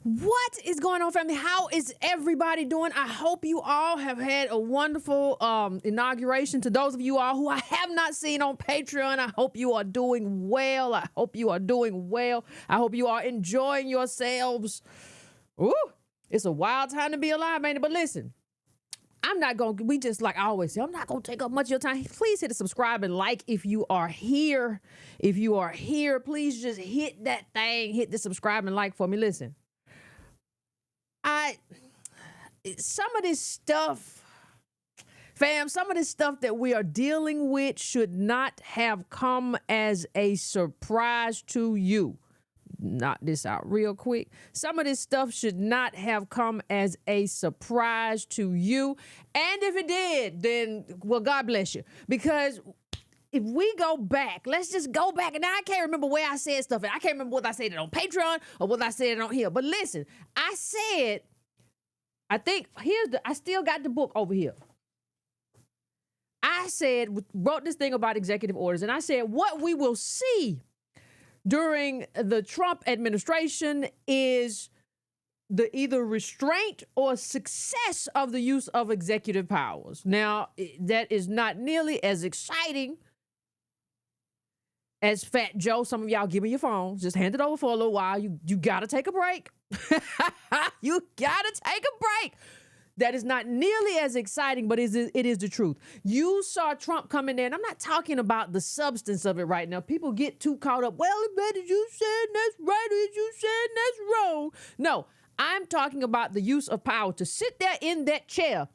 What is going on, family? How is everybody doing? I hope you all have had a wonderful inauguration. To those of you all who I have not seen on Patreon, I hope you are doing well. I hope you are doing well. I hope you are enjoying yourselves. Ooh, it's a wild time to be alive, man. But listen, I'm not going to, we just like I always say, I'm not going to take up much of your time. Please hit the subscribe and like if you are here. If you are here, please just hit that thing, hit the subscribe and like for me. Listen. Some of this stuff, fam, some of this stuff that we are dealing with should not have come as a surprise to you. Knock this out real quick. Some of this stuff should not have come as a surprise to you. And if it did, then, well, God bless you. Because if we go back, let's just go back. And now I can't remember where I said stuff. I can't remember whether I said it on Patreon or whether I said it on here. But listen, I said, I think, I still got the book over here. I said, wrote this thing about executive orders. And I said, what we will see during the Trump administration is the either restraint or success of the use of executive powers. Now, that is not nearly as exciting as Fat Joe. Some of y'all give me your phones. Just hand it over for a little while. You got to take a break. You got to take a break. That is not nearly as exciting, but it is the truth. You saw Trump come in there, and I'm not talking about the substance of it right now. People get too caught up. Well, as you said, that's right. As you said, that's wrong. No, I'm talking about the use of power to sit there in that chair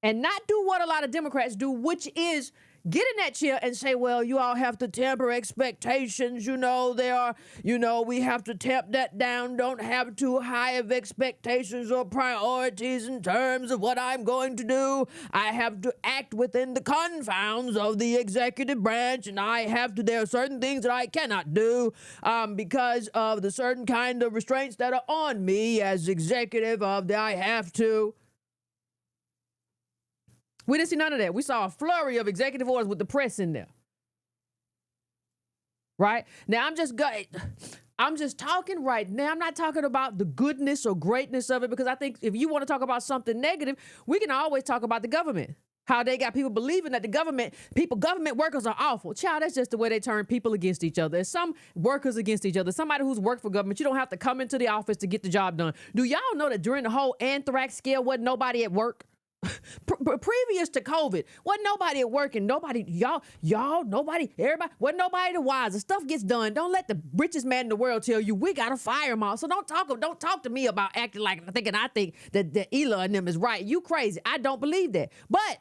and not do what a lot of Democrats do, which is get in that chair and say, well, you all have to temper expectations. We have to tamp that down. Don't have too high of expectations or priorities in terms of what I'm going to do. I have to act within the confines of the executive branch, and there are certain things that I cannot do because of the certain kind of restraints that are on me as executive I have to. We didn't see none of that. We saw a flurry of executive orders with the press in there. Right? Now, I'm just talking right now. I'm not talking about the goodness or greatness of it, because I think if you want to talk about something negative, we can always talk about the government. How they got people believing that government workers are awful. Child, that's just the way they turn people against each other. There's some workers against each other. Somebody who's worked for government, you don't have to come into the office to get the job done. Do y'all know that during the whole anthrax scare, wasn't nobody at work? Previous to COVID, wasn't nobody at work, and nobody, everybody, wasn't nobody the wiser. Stuff gets done. Don't let the richest man in the world tell you we gotta fire them all. So don't talk to me about acting like I think that Ela and them is right. You crazy. I don't believe that. But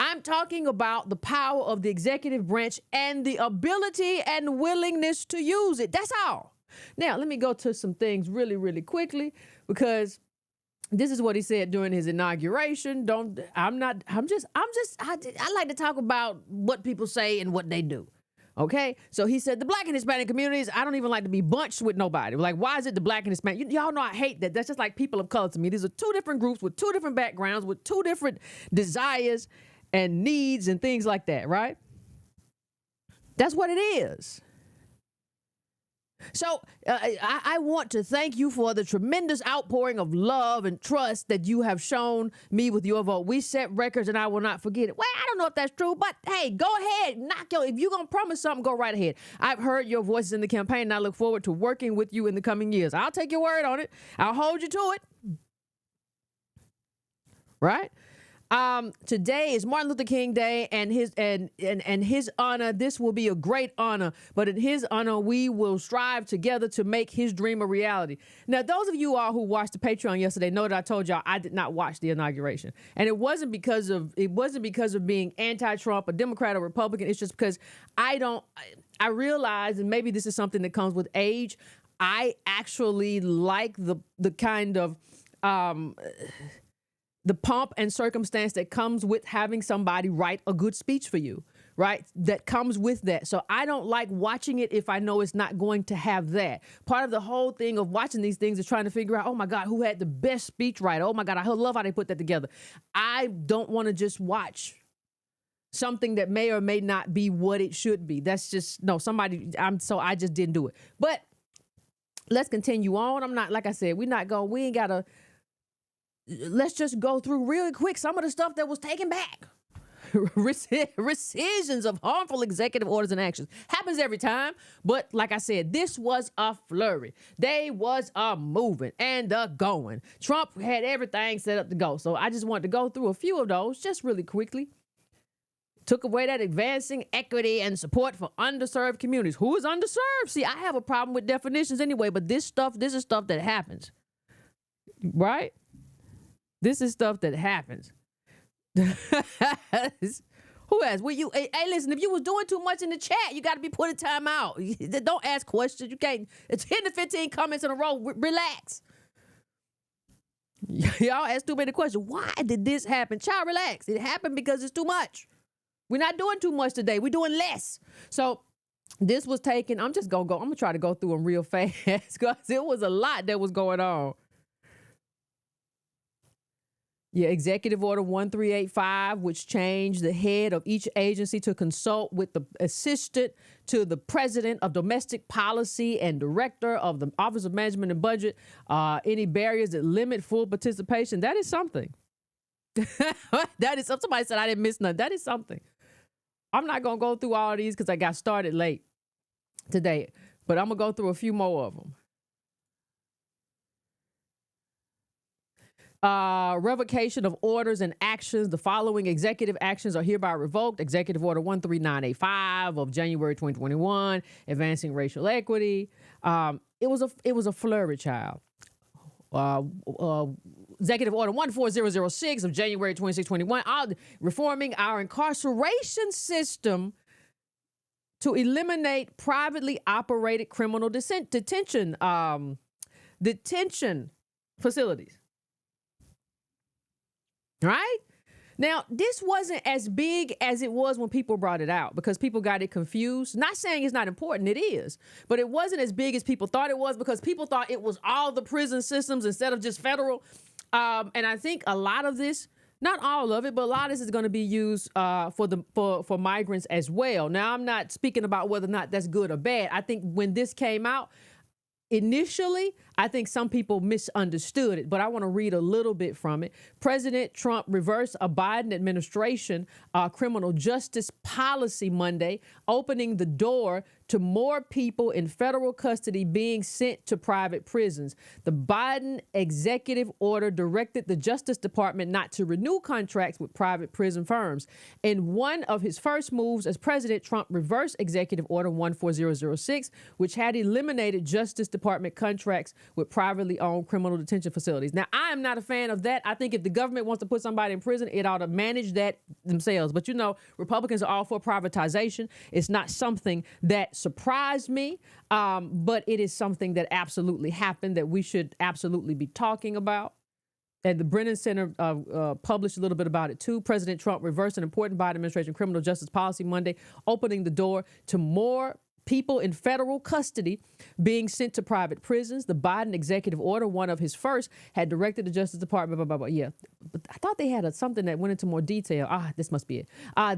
I'm talking about the power of the executive branch and the ability and willingness to use it. That's all. Now, let me go to some things really, really quickly, because this is what he said during his inauguration. I like to talk about what people say and what they do. Okay, so he said the Black and Hispanic communities, I don't even like to be bunched with nobody. Like, why is it the Black and Hispanic? Y'all know I hate that. That's just like people of color to me. These are two different groups with two different backgrounds, with two different desires and needs and things like that, right? That's what it is. So I want to thank you for the tremendous outpouring of love and trust that you have shown me with your vote. We set records and I will not forget it. Well, I don't know if that's true, but hey, go ahead. If you're going to promise something, go right ahead. I've heard your voices in the campaign and I look forward to working with you in the coming years. I'll take your word on it. I'll hold you to it. Right? Today is Martin Luther King Day, and his honor, this will be a great honor, but in his honor, we will strive together to make his dream a reality. Now, those of you all who watched the Patreon yesterday know that I told y'all I did not watch the inauguration. And it wasn't because of being anti-Trump, a Democrat or Republican. It's just because I realize, and maybe this is something that comes with age, I actually like the kind of, the pomp and circumstance that comes with having somebody write a good speech for you, right? That comes with that. So I don't like watching it if I know it's not going to have that. Part of the whole thing of watching these things is trying to figure out, oh my God, who had the best speech writer? Oh my God, I love how they put that together. I don't want to just watch something that may or may not be what it should be. That's just, no, I just didn't do it. But let's continue on. I'm not, like I said, we ain't got to, let's just go through really quick some of the stuff that was taken back. Rescissions of harmful executive orders and actions. Happens every time. But like I said, this was a flurry. They was a moving and a going. Trump had everything set up to go. So I just wanted to go through a few of those just really quickly. Took away that advancing equity and support for underserved communities. Who is underserved? See, I have a problem with definitions anyway, but this is stuff that happens. Right? This is stuff that happens. Who asked? Hey, listen, if you was doing too much in the chat, you got to be put in time out. Don't ask questions. You can't. It's 10 to 15 comments in a row. Relax. Y'all ask too many questions. Why did this happen? Child, relax. It happened because it's too much. We're not doing too much today. We're doing less. So this was taken. I'm just going to go. I'm going to try to go through them real fast because it was a lot that was going on. Yeah, Executive Order 1385, which changed the head of each agency to consult with the assistant to the president of domestic policy and director of the Office of Management and Budget. Any barriers that limit full participation. That is something. That is, somebody said I didn't miss nothing. That is something. I'm not going to go through all these because I got started late today, but I'm going to go through a few more of them. Revocation of orders and actions. The following executive actions are hereby revoked. Executive Order 13985 of January 2021, advancing racial equity. It was a flurry, child. Executive Order 14006 of January 2621, reforming our incarceration system to eliminate privately operated criminal detention facilities. Right? Now, this wasn't as big as it was when people brought it out because people got it confused. Not saying it's not important, it is. But it wasn't as big as people thought it was because people thought it was all the prison systems instead of just federal. And I think a lot of this, not all of it, but a lot of this is going to be used for migrants as well. Now, I'm not speaking about whether or not that's good or bad. I think when this came out, initially, I think some people misunderstood it, but I want to read a little bit from it. President Trump reversed a Biden administration criminal justice policy Monday, opening the door to more people in federal custody being sent to private prisons. The Biden executive order directed the Justice Department not to renew contracts with private prison firms. In one of his first moves as president, Trump reversed Executive Order 14006, which had eliminated Justice Department contracts with privately owned criminal detention facilities. Now, I am not a fan of that. I think if the government wants to put somebody in prison, it ought to manage that themselves. But you know, Republicans are all for privatization. It's not something that surprised me, but it is something that absolutely happened that we should absolutely be talking about. And the Brennan Center published a little bit about it too. President Trump reversed an important Biden administration criminal justice policy Monday, opening the door to more people in federal custody being sent to private prisons. The Biden executive order, one of his first, had directed the Justice Department, blah, blah, blah. Yeah, but I thought they had something that went into more detail. This must be it.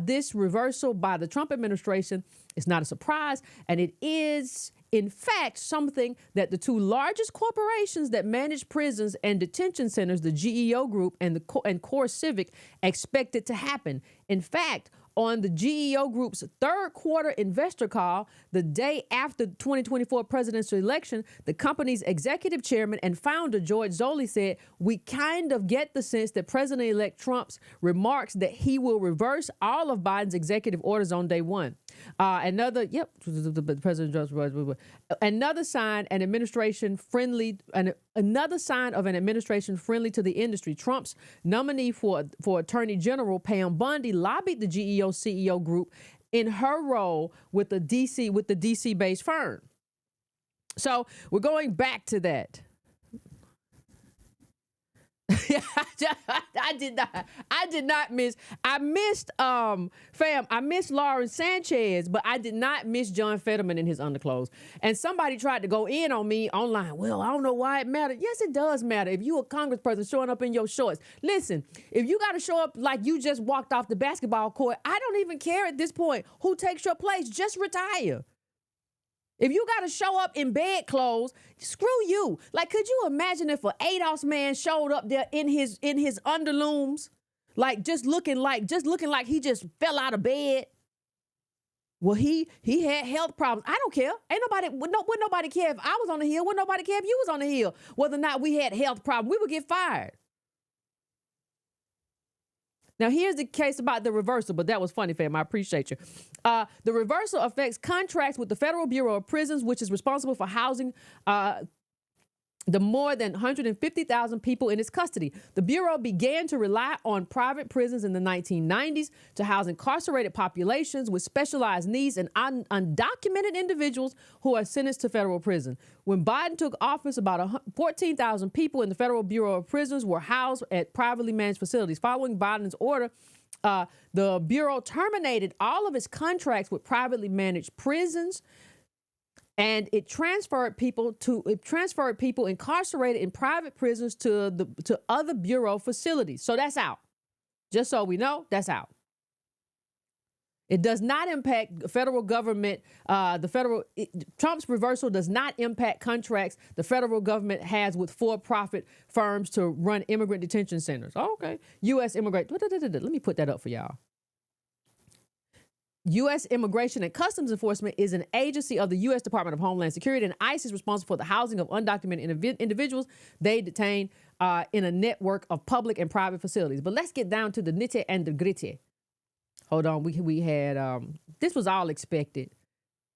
This reversal by the Trump administration is not a surprise, and it is, in fact, something that the two largest corporations that manage prisons and detention centers, the GEO Group and Core Civic, expected to happen. In fact, on the GEO Group's third quarter investor call, the day after the 2024 presidential election, the company's executive chairman and founder, George Zoley, said, "We kind of get the sense that President-elect Trump's remarks that he will reverse all of Biden's executive orders on day one." Another sign of an administration friendly to the industry. Trump's nominee for Attorney General, Pam Bondi, lobbied the GEO CEO group in her role with the DC-based firm. So we're going back to that. I missed Lauren Sanchez, but I did not miss John Fetterman in his underclothes. And somebody tried to go in on me online. Well, I don't know why it mattered. Yes, it does matter. If you a congressperson showing up in your shorts. Listen, if you got to show up like you just walked off the basketball court, I don't even care at this point who takes your place. Just retire. If you got to show up in bed clothes, screw you. Like, could you imagine if an ADOS man showed up there in his underlooms, like just looking like he just fell out of bed? Well, he had health problems. I don't care. Wouldn't nobody care if I was on the hill. Wouldn't nobody care if you was on the hill. Whether or not we had health problems, we would get fired. Now, here's the case about the reversal, but that was funny, fam. I appreciate you. The reversal affects contracts with the Federal Bureau of Prisons, which is responsible for housing the more than 150,000 people in its custody. The Bureau began to rely on private prisons in the 1990s to house incarcerated populations with specialized needs and undocumented individuals who are sentenced to federal prison. When Biden took office, about 14,000 people in the Federal Bureau of Prisons were housed at privately managed facilities. Following Biden's order, the Bureau terminated all of its contracts with privately managed prisons, and it transferred people incarcerated in private prisons to other Bureau facilities. So that's out. Just so we know, that's out. It does not impact federal government. Trump's reversal does not impact contracts the federal government has with for-profit firms to run immigrant detention centers. Okay. U.S. immigrant. Let me put that up for y'all. U.S. Immigration and Customs Enforcement is an agency of the U.S. Department of Homeland Security, and ICE is responsible for the housing of undocumented individuals they detain in a network of public and private facilities. But let's get down to the nitty and the gritty. Hold on. We had, this was all expected.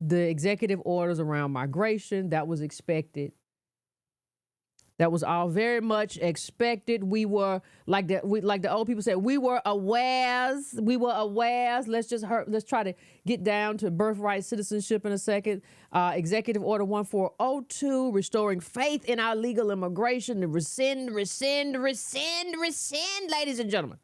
The executive orders around migration, that was expected. That was all very much expected. We were like the old people said, we were awares. Let's try to get down to birthright citizenship in a second. Executive Order 1402, restoring faith in our legal immigration to rescind, ladies and gentlemen.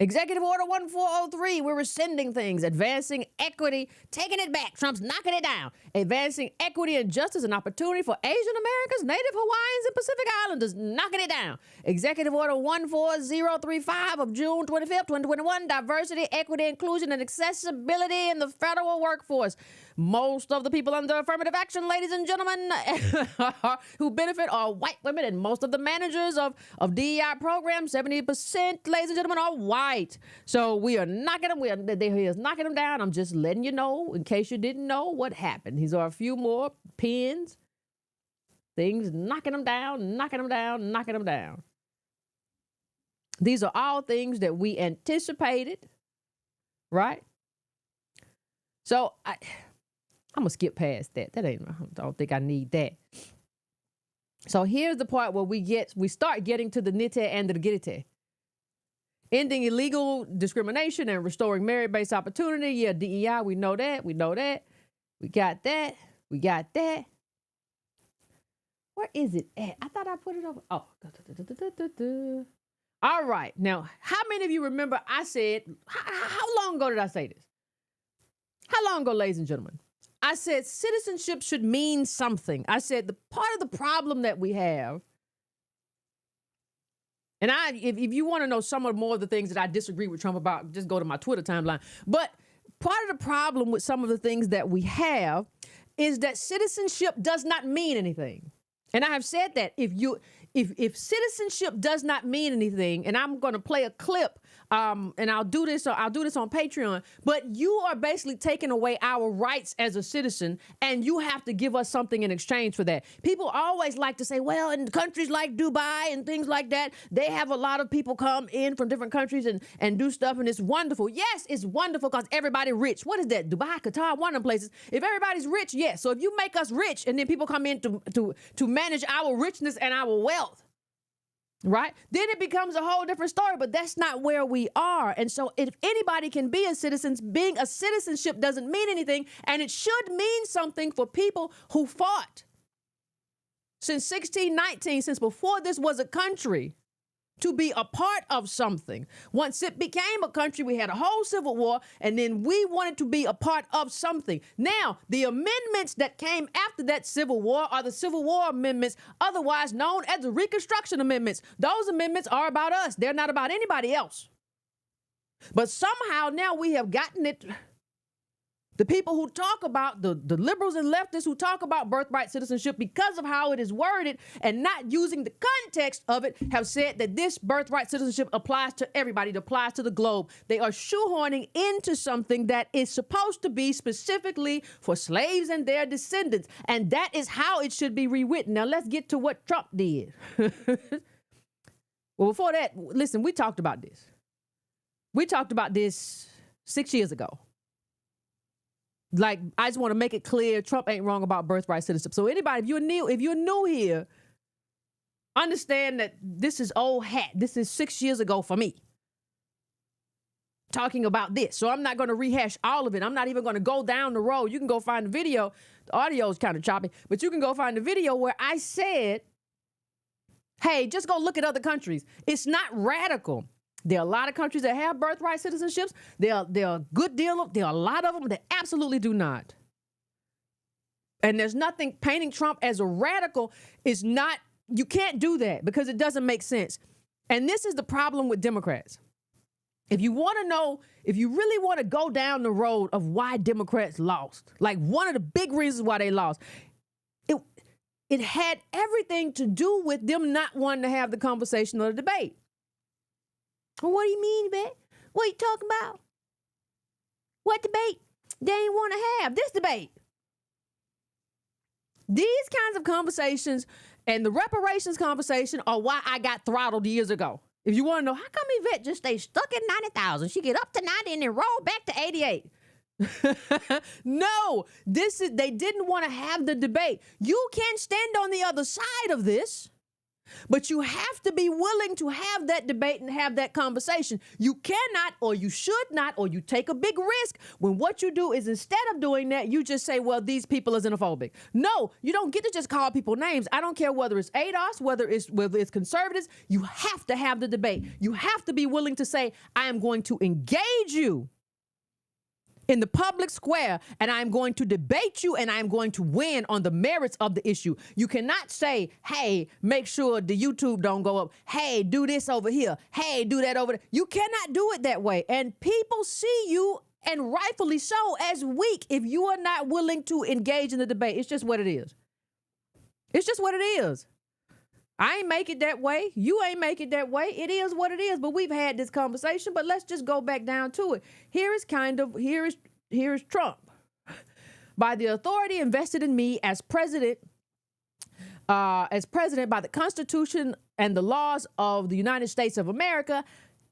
Executive Order 1403, we're rescinding things, advancing equity, taking it back. Trump's knocking it down. Advancing equity and justice and opportunity for Asian Americans, Native Hawaiians, and Pacific Islanders, knocking it down. Executive Order 14035 of June 25th, 2021, diversity, equity, inclusion, and accessibility in the federal workforce. Most of the people under affirmative action, ladies and gentlemen, who benefit are white women, and most of the managers of DEI programs, 70%, ladies and gentlemen, are white. So we are knocking them. He is knocking them down. I'm just letting you know, in case you didn't know what happened. These are a few more pins, things knocking them down, knocking them down, knocking them down. These are all things that we anticipated, right? So I'm going to skip past that. I don't think I need that. So here's the part where we start getting to the nite and the gritty. Ending illegal discrimination and restoring merit-based opportunity. Yeah, DEI, we know that. We got that. We got that. Where is it at? I thought I put it over. Oh. All right. Now, how many of you remember I said, how long ago did I say this? How long ago, ladies and gentlemen? I said citizenship should mean something. I said the part of the problem that we have, and if you want to know some of more of the things that I disagree with Trump about, just go to my Twitter timeline. But part of the problem with some of the things that we have is that citizenship does not mean anything. And I have said that if citizenship does not mean anything, and I'm going to play a clip, and I'll do this on Patreon, but you are basically taking away our rights as a citizen, and you have to give us something in exchange for that. People always like to say, well, in countries like Dubai and things like that, they have a lot of people come in from different countries and do stuff, and it's wonderful. Yes, it's wonderful because everybody rich. What is that? Dubai, Qatar, one of them places. If everybody's rich, yes. So if you make us rich, and then people come in to manage our richness and our wealth, right? Then it becomes a whole different story, but that's not where we are. And so if anybody can be a citizen, being a citizenship doesn't mean anything, and it should mean something for people who fought since 1619, since before this was a country, to be a part of something. Once it became a country, we had a whole civil war, and then we wanted to be a part of something. Now, the amendments that came after that civil war are the Civil War amendments, otherwise known as the Reconstruction amendments. Those amendments are about us. They're not about anybody else. But somehow now we have gotten it. The people who talk about, the liberals and leftists who talk about birthright citizenship because of how it is worded and not using the context of it, have said that this birthright citizenship applies to everybody. It applies to the globe. They are shoehorning into something that is supposed to be specifically for slaves and their descendants. And that is how it should be rewritten. Now let's get to what Trump did. Well, before that, listen, we talked about this. We talked about this 6 years ago. Like, I just want to make it clear, Trump ain't wrong about birthright citizenship. So anybody, if you're new here, understand that this is old hat. This is 6 years ago for me, talking about this. So I'm not going to rehash all of it. I'm not even going to go down the road. You can go find the video. The audio is kind of choppy, but you can go find the video where I said, hey, just go look at other countries. It's not radical. There are a lot of countries that have birthright citizenships. There are a good deal of, there are a lot of them that absolutely do not. And there's nothing, painting Trump as a radical is not, you can't do that because it doesn't make sense. And this is the problem with Democrats. If you want to know, if you really want to go down the road of why Democrats lost, like one of the big reasons why they lost, it had everything to do with them not wanting to have the conversation or the debate. Well, what do you mean, babe? What are you talking about? What debate? They ain't want to have this debate. These kinds of conversations and the reparations conversation are why I got throttled years ago. If you want to know, how come Yvette just stay stuck at 90,000? She get up to 90 and then roll back to 88. No, they didn't want to have the debate. You can stand on the other side of this, but you have to be willing to have that debate and have that conversation. You cannot, or you should not, or you take a big risk when what you do is, instead of doing that, you just say, well, these people are xenophobic. No, you don't get to just call people names. I don't care whether it's ADOS, whether it's conservatives. You have to have the debate. You have to be willing to say, I am going to engage you in the public square, and I'm going to debate you, and I'm going to win on the merits of the issue. You cannot say, hey, make sure the YouTube don't go up. Hey, do this over here. Hey, do that over there. You cannot do it that way. And people see you and rightfully so, as weak if you are not willing to engage in the debate. It's just what it is. It's just what it is. I ain't make it that way. You ain't make it that way. It is what it is. But we've had this conversation. But let's just go back down to it. Here is Trump. By the authority invested in me as president by the Constitution and the laws of the United States of America,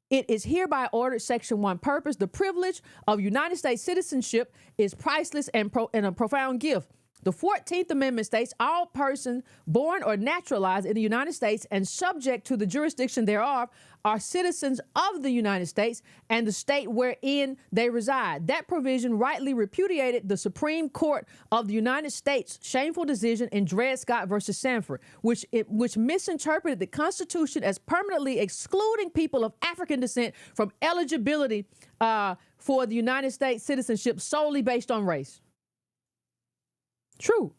it is hereby ordered, Section 1, purpose, the privilege of United States citizenship is priceless and a profound gift. The 14th Amendment states all persons born or naturalized in the United States and subject to the jurisdiction thereof are citizens of the United States and the state wherein they reside. That provision rightly repudiated the Supreme Court of the United States' shameful decision in Dred Scott versus Sanford, which misinterpreted the Constitution as permanently excluding people of African descent from eligibility for the United States citizenship solely based on race. True.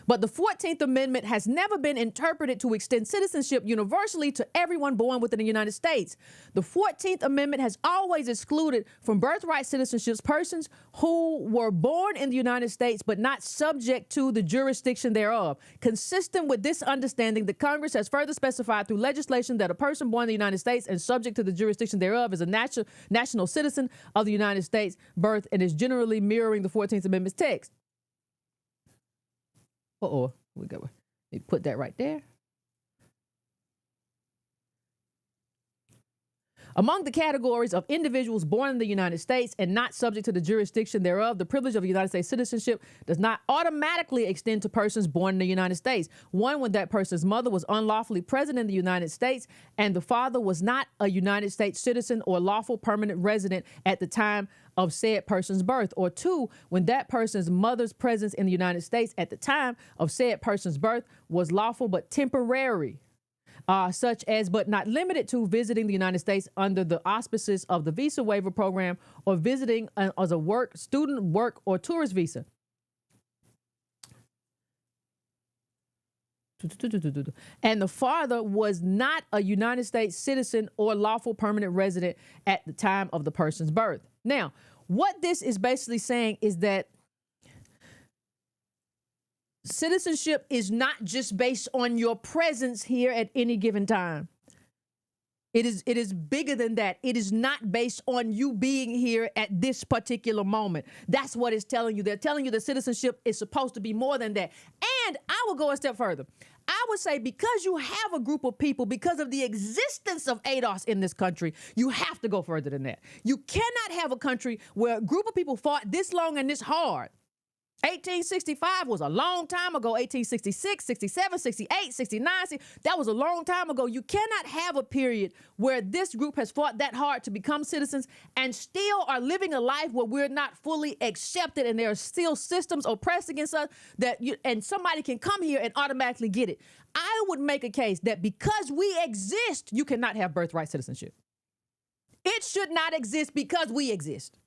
But the 14th Amendment has never been interpreted to extend citizenship universally to everyone born within the United States. The 14th Amendment has always excluded from birthright citizenships persons who were born in the United States but not subject to the jurisdiction thereof. Consistent with this understanding, the Congress has further specified through legislation that a person born in the United States and subject to the jurisdiction thereof is a national citizen of the United States birth and is generally mirroring the 14th Amendment's text. We put that right there. Among the categories of individuals born in the United States and not subject to the jurisdiction thereof, the privilege of United States citizenship does not automatically extend to persons born in the United States. One, when that person's mother was unlawfully present in the United States and the father was not a United States citizen or lawful permanent resident at the time of said person's birth. Or two, when that person's mother's presence in the United States at the time of said person's birth was lawful but temporary. Such as but not limited to visiting the United States under the auspices of the visa waiver program or visiting as a student, work, or tourist visa. And the father was not a United States citizen or lawful permanent resident at the time of the person's birth. Now, what this is basically saying is that citizenship is not just based on your presence here at any given time. It is bigger than that. It is not based on you being here at this particular moment. That's what it's telling you. They're telling you that citizenship is supposed to be more than that. And I will go a step further. I would say because you have a group of people, because of the existence of ADOS in this country, you have to go further than that. You cannot have a country where a group of people fought this long and this hard. 1865 was a long time ago. 1866, 67, 68, 69. That was a long time ago. You cannot have a period where this group has fought that hard to become citizens and still are living a life where we're not fully accepted and there are still systems oppressed against us and somebody can come here and automatically get it. I would make a case that because we exist, you cannot have birthright citizenship. It should not exist because we exist.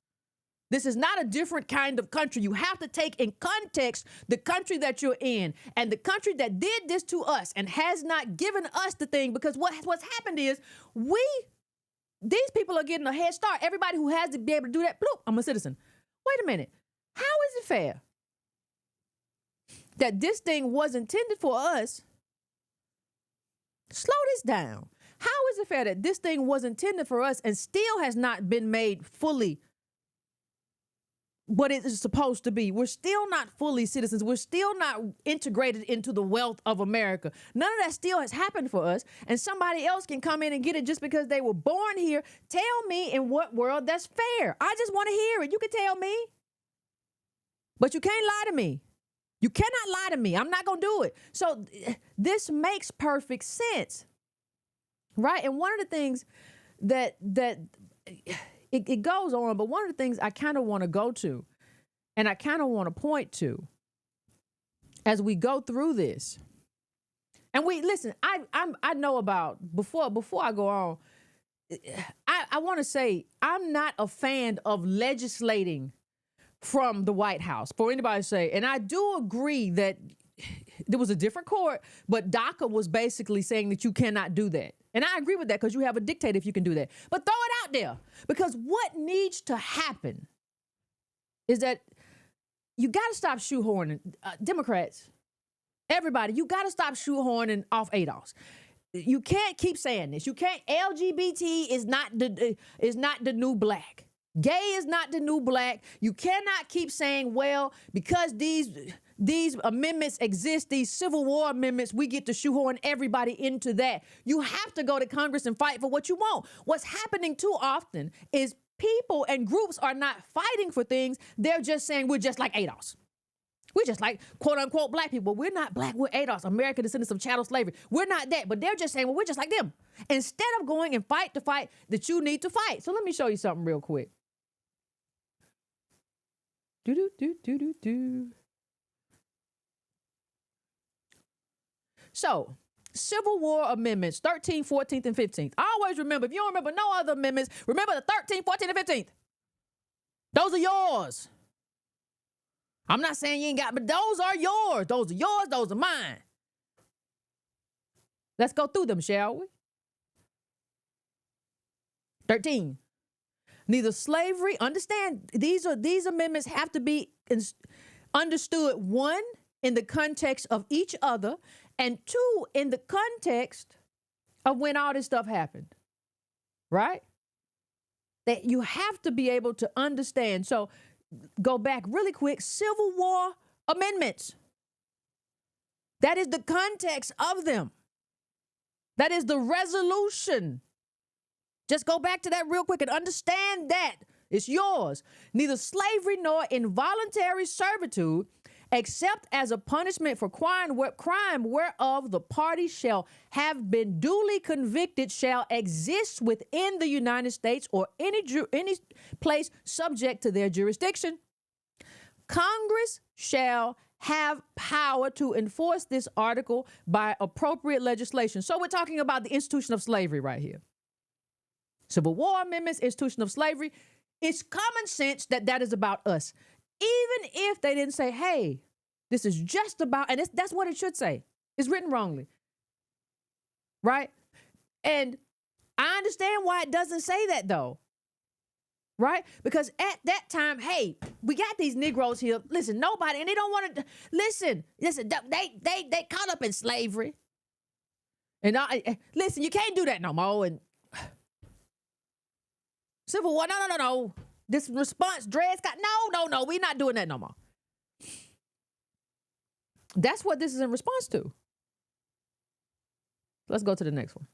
This is not a different kind of country. You have to take in context the country that you're in and the country that did this to us and has not given us the thing, because what's happened is these people are getting a head start. Everybody who has to be able to do that, bloop, I'm a citizen. Wait a minute. How is it fair that this thing was intended for us? Slow this down. How is it fair that this thing was intended for us and still has not been made fully what it is supposed to be? We're still not fully citizens. We're still not integrated into the wealth of America. None of that still has happened for us, and somebody else can come in and get it just because they were born here. Tell me in what world that's fair. I just want to hear it. You can tell me, but you can't lie to me. You cannot lie to me. I'm not going to do it. So this makes perfect sense, right? And one of the things that it goes on, but one of the things I kind of want to go to and I kind of want to point to as we go through this. And listen, I know about before I go on, I want to say I'm not a fan of legislating from the White House for anybody to say, and I do agree that there was a different court, but DACA was basically saying that you cannot do that. And I agree with that because you have a dictator if you can do that. But throw it out there, because what needs to happen is that you got to stop shoehorning. Democrats, everybody, you got to stop shoehorning off ADOS. You can't keep saying this. You can't. LGBT is not the new black. Gay is not the new black. You cannot keep saying, well, because these amendments exist, these Civil War amendments, we get to shoehorn everybody into that. You have to go to Congress and fight for what you want. What's happening too often is people and groups are not fighting for things. They're just saying we're just like ADOS. We're just like, quote unquote, black people. We're not black. We're ADOS, American descendants of chattel slavery. We're not that. But they're just saying, well, we're just like them. Instead of going and fight the fight that you need to fight. So let me show you something real quick. So, Civil War amendments, 13th, 14th, and 15th. Always remember, if you don't remember no other amendments, remember the 13th, 14th, and 15th. Those are yours. I'm not saying you ain't got, but those are yours. Those are yours. Those are mine. Let's go through them, shall we? 13. Neither slavery, understand, these amendments have to be understood, one, in the context of each other, and two, in the context of when all this stuff happened, right? That you have to be able to understand. So go back really quick. Civil War amendments. That is the context of them. That is the resolution. Just go back to that real quick and understand that. It's yours. Neither slavery nor involuntary servitude, except as a punishment for crime whereof the party shall have been duly convicted, shall exist within the United States or any place subject to their jurisdiction. Congress shall have power to enforce this article by appropriate legislation. So we're talking about the institution of slavery right here. Civil War amendments, institution of slavery. It's common sense that is about us. Even if they didn't say, hey, this is just about, and that's what it should say. It's written wrongly. Right? And I understand why it doesn't say that though. Right? Because at that time, hey, we got these Negroes here. Listen, nobody, and they don't want to, listen, they caught up in slavery. And listen, you can't do that no more. And Civil War, no. This response, Dred Scott, no, we're not doing that no more. That's what this is in response to. Let's go to the next one.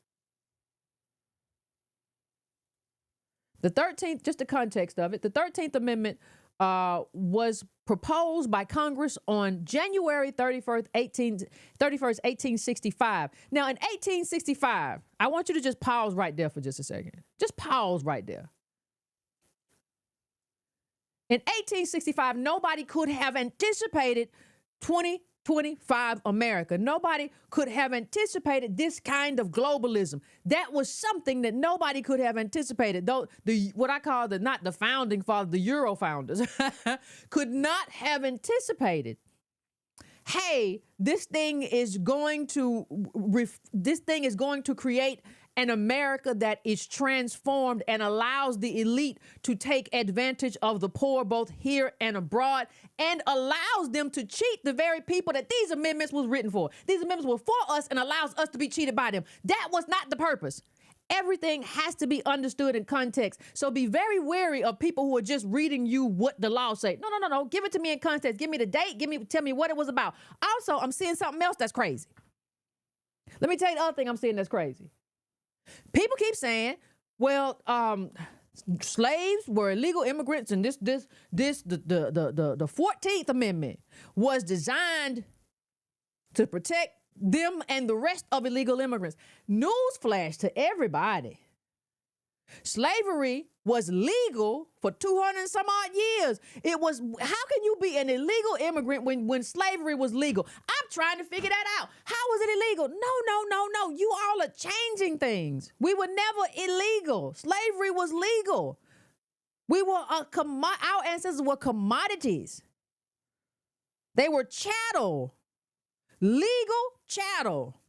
The 13th, just the context of it, the 13th Amendment was proposed by Congress on January 31st, 1865. Now, in 1865, I want you to just pause right there for just a second. Just pause right there. In 1865, nobody could have anticipated 2025 America. Nobody could have anticipated this kind of globalism. That was something that nobody could have anticipated. Though what I call not the founding fathers, the Euro founders, could not have anticipated. Hey, this thing is going to create an America that is transformed and allows the elite to take advantage of the poor, both here and abroad, and allows them to cheat the very people that these amendments was written for. These amendments were for us and allows us to be cheated by them. That was not the purpose. Everything has to be understood in context. So be very wary of people who are just reading you what the law say. No. Give it to me in context. Give me the date. Tell me what it was about. Also, I'm seeing something else that's crazy. Let me tell you the other thing I'm seeing that's crazy. People keep saying, well, slaves were illegal immigrants, and the 14th Amendment was designed to protect them and the rest of illegal immigrants. Newsflash to everybody. Slavery was legal for 200 and some odd years. It was, how can you be an illegal immigrant when slavery was legal? I'm trying to figure that out. How was it illegal? No. You all are changing things. We were never illegal. Slavery was legal. We were our ancestors were commodities. They were chattel. Legal chattel.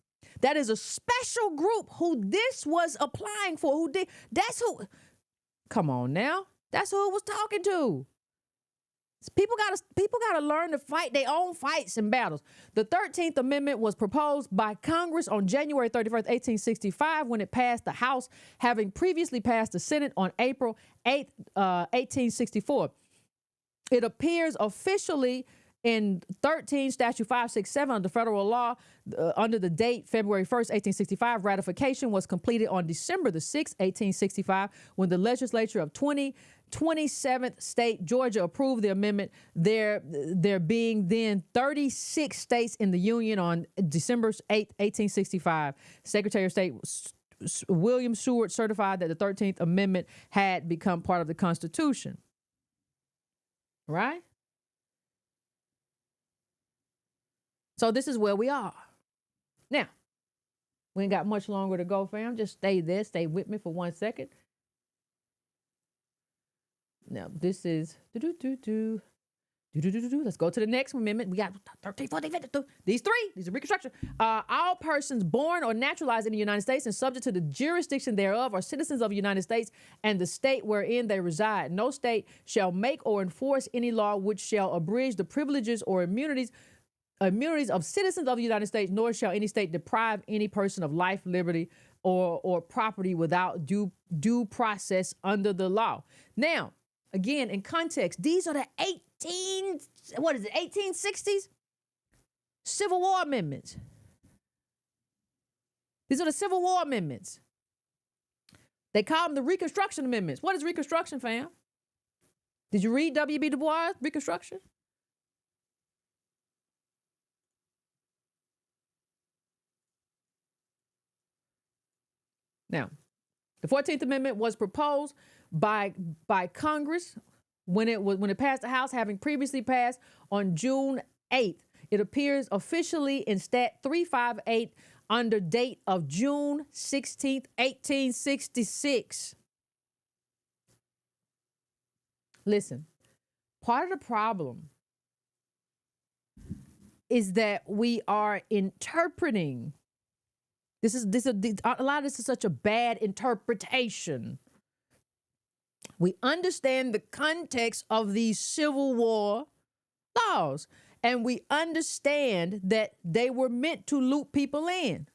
That is a special group who this was applying for. Who did? That's who. Come on now. That's who it was talking to. People gotta learn to fight their own fights and battles. The 13th Amendment was proposed by Congress on January 31st, 1865, when it passed the House, having previously passed the Senate on April 8th, 1864. It appears officially in 13 Statute 567 under federal law under the date February 1st, 1865. Ratification was completed on December the 6th, 1865, when the legislature of 27th state, Georgia, approved the amendment, there being then 36 states in the Union on December 8th, 1865. Secretary of State William Seward certified that the 13th Amendment had become part of the Constitution. Right? So this is where we are. Now, we ain't got much longer to go, fam. Just stay there. Stay with me for 1 second. Now, this is let's go to the next amendment. We got 13, 14, 15. These are Reconstruction. All persons born or naturalized in the United States and subject to the jurisdiction thereof are citizens of the United States and the state wherein they reside. No state shall make or enforce any law which shall abridge the privileges or immunities of citizens of the United States, nor shall any state deprive any person of life, liberty, or property without due process under the law. Now, again, in context, these are the 1860s? Civil War amendments. These are the Civil War amendments. They call them the Reconstruction amendments. What is Reconstruction, fam? Did you read W.B. Du Bois' Reconstruction? Now, the 14th Amendment was proposed by Congress when it passed the House, having previously passed on June 8th. It appears officially in Stat 358 under date of June 16th, 1866. Listen, part of the problem is that we are interpreting. A lot of this is such a bad interpretation. We understand the context of these Civil War laws, and we understand that they were meant to loop people in.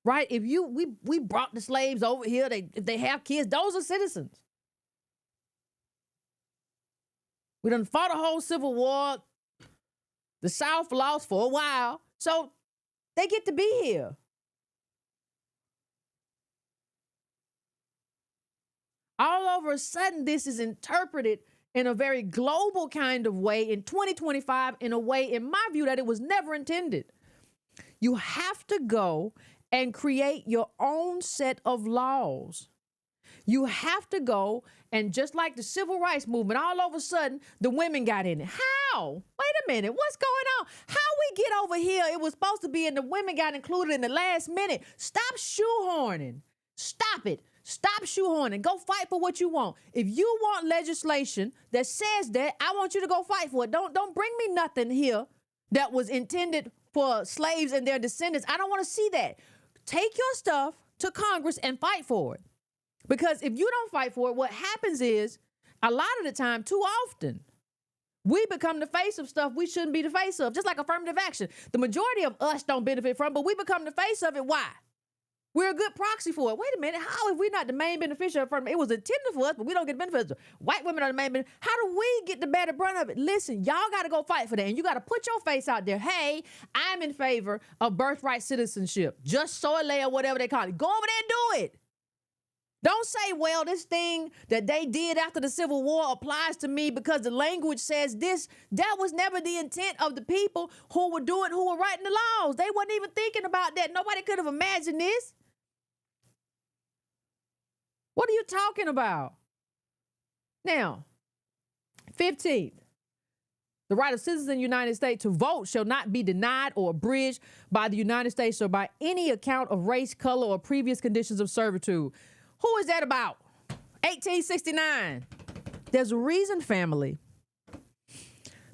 Right? We brought the slaves over here, if they have kids, those are citizens. We done fought a whole Civil War. The South lost for a while, so they get to be here. All over a sudden, this is interpreted in a very global kind of way in 2025, in a way, in my view, that it was never intended. You have to go and create your own set of laws. You have to go, and just like the civil rights movement, all of a sudden, the women got in it. How? Wait a minute, what's going on? How we get over here? It was supposed to be, and the women got included in the last minute. Stop shoehorning. Stop it. Stop shoehorning. Go fight for what you want. If you want legislation that says that, I want you to go fight for it. Don't bring me nothing here that was intended for slaves and their descendants. I don't want to see that. Take your stuff to Congress and fight for it. Because if you don't fight for it, what happens is, a lot of the time, too often, we become the face of stuff we shouldn't be the face of, just like affirmative action. The majority of us don't benefit from, but we become the face of it. Why? We're a good proxy for it. Wait a minute, how if we're not the main beneficiary of it? It was intended for us, but we don't get benefits. White women are the main beneficiary. How do we get the better brunt of it? Listen, y'all got to go fight for that, and you got to put your face out there. Hey, I'm in favor of birthright citizenship, just soy or whatever they call it. Go over there and do it. Don't say, well, this thing that they did after the Civil War applies to me because the language says this. That was never the intent of the people who were writing the laws. They wasn't even thinking about that. Nobody could have imagined this. What are you talking about? Now, 15th, the right of citizens in the United States to vote shall not be denied or abridged by the United States or by any account of race, color, or previous conditions of servitude. Who is that about? 1869. There's a reason, family.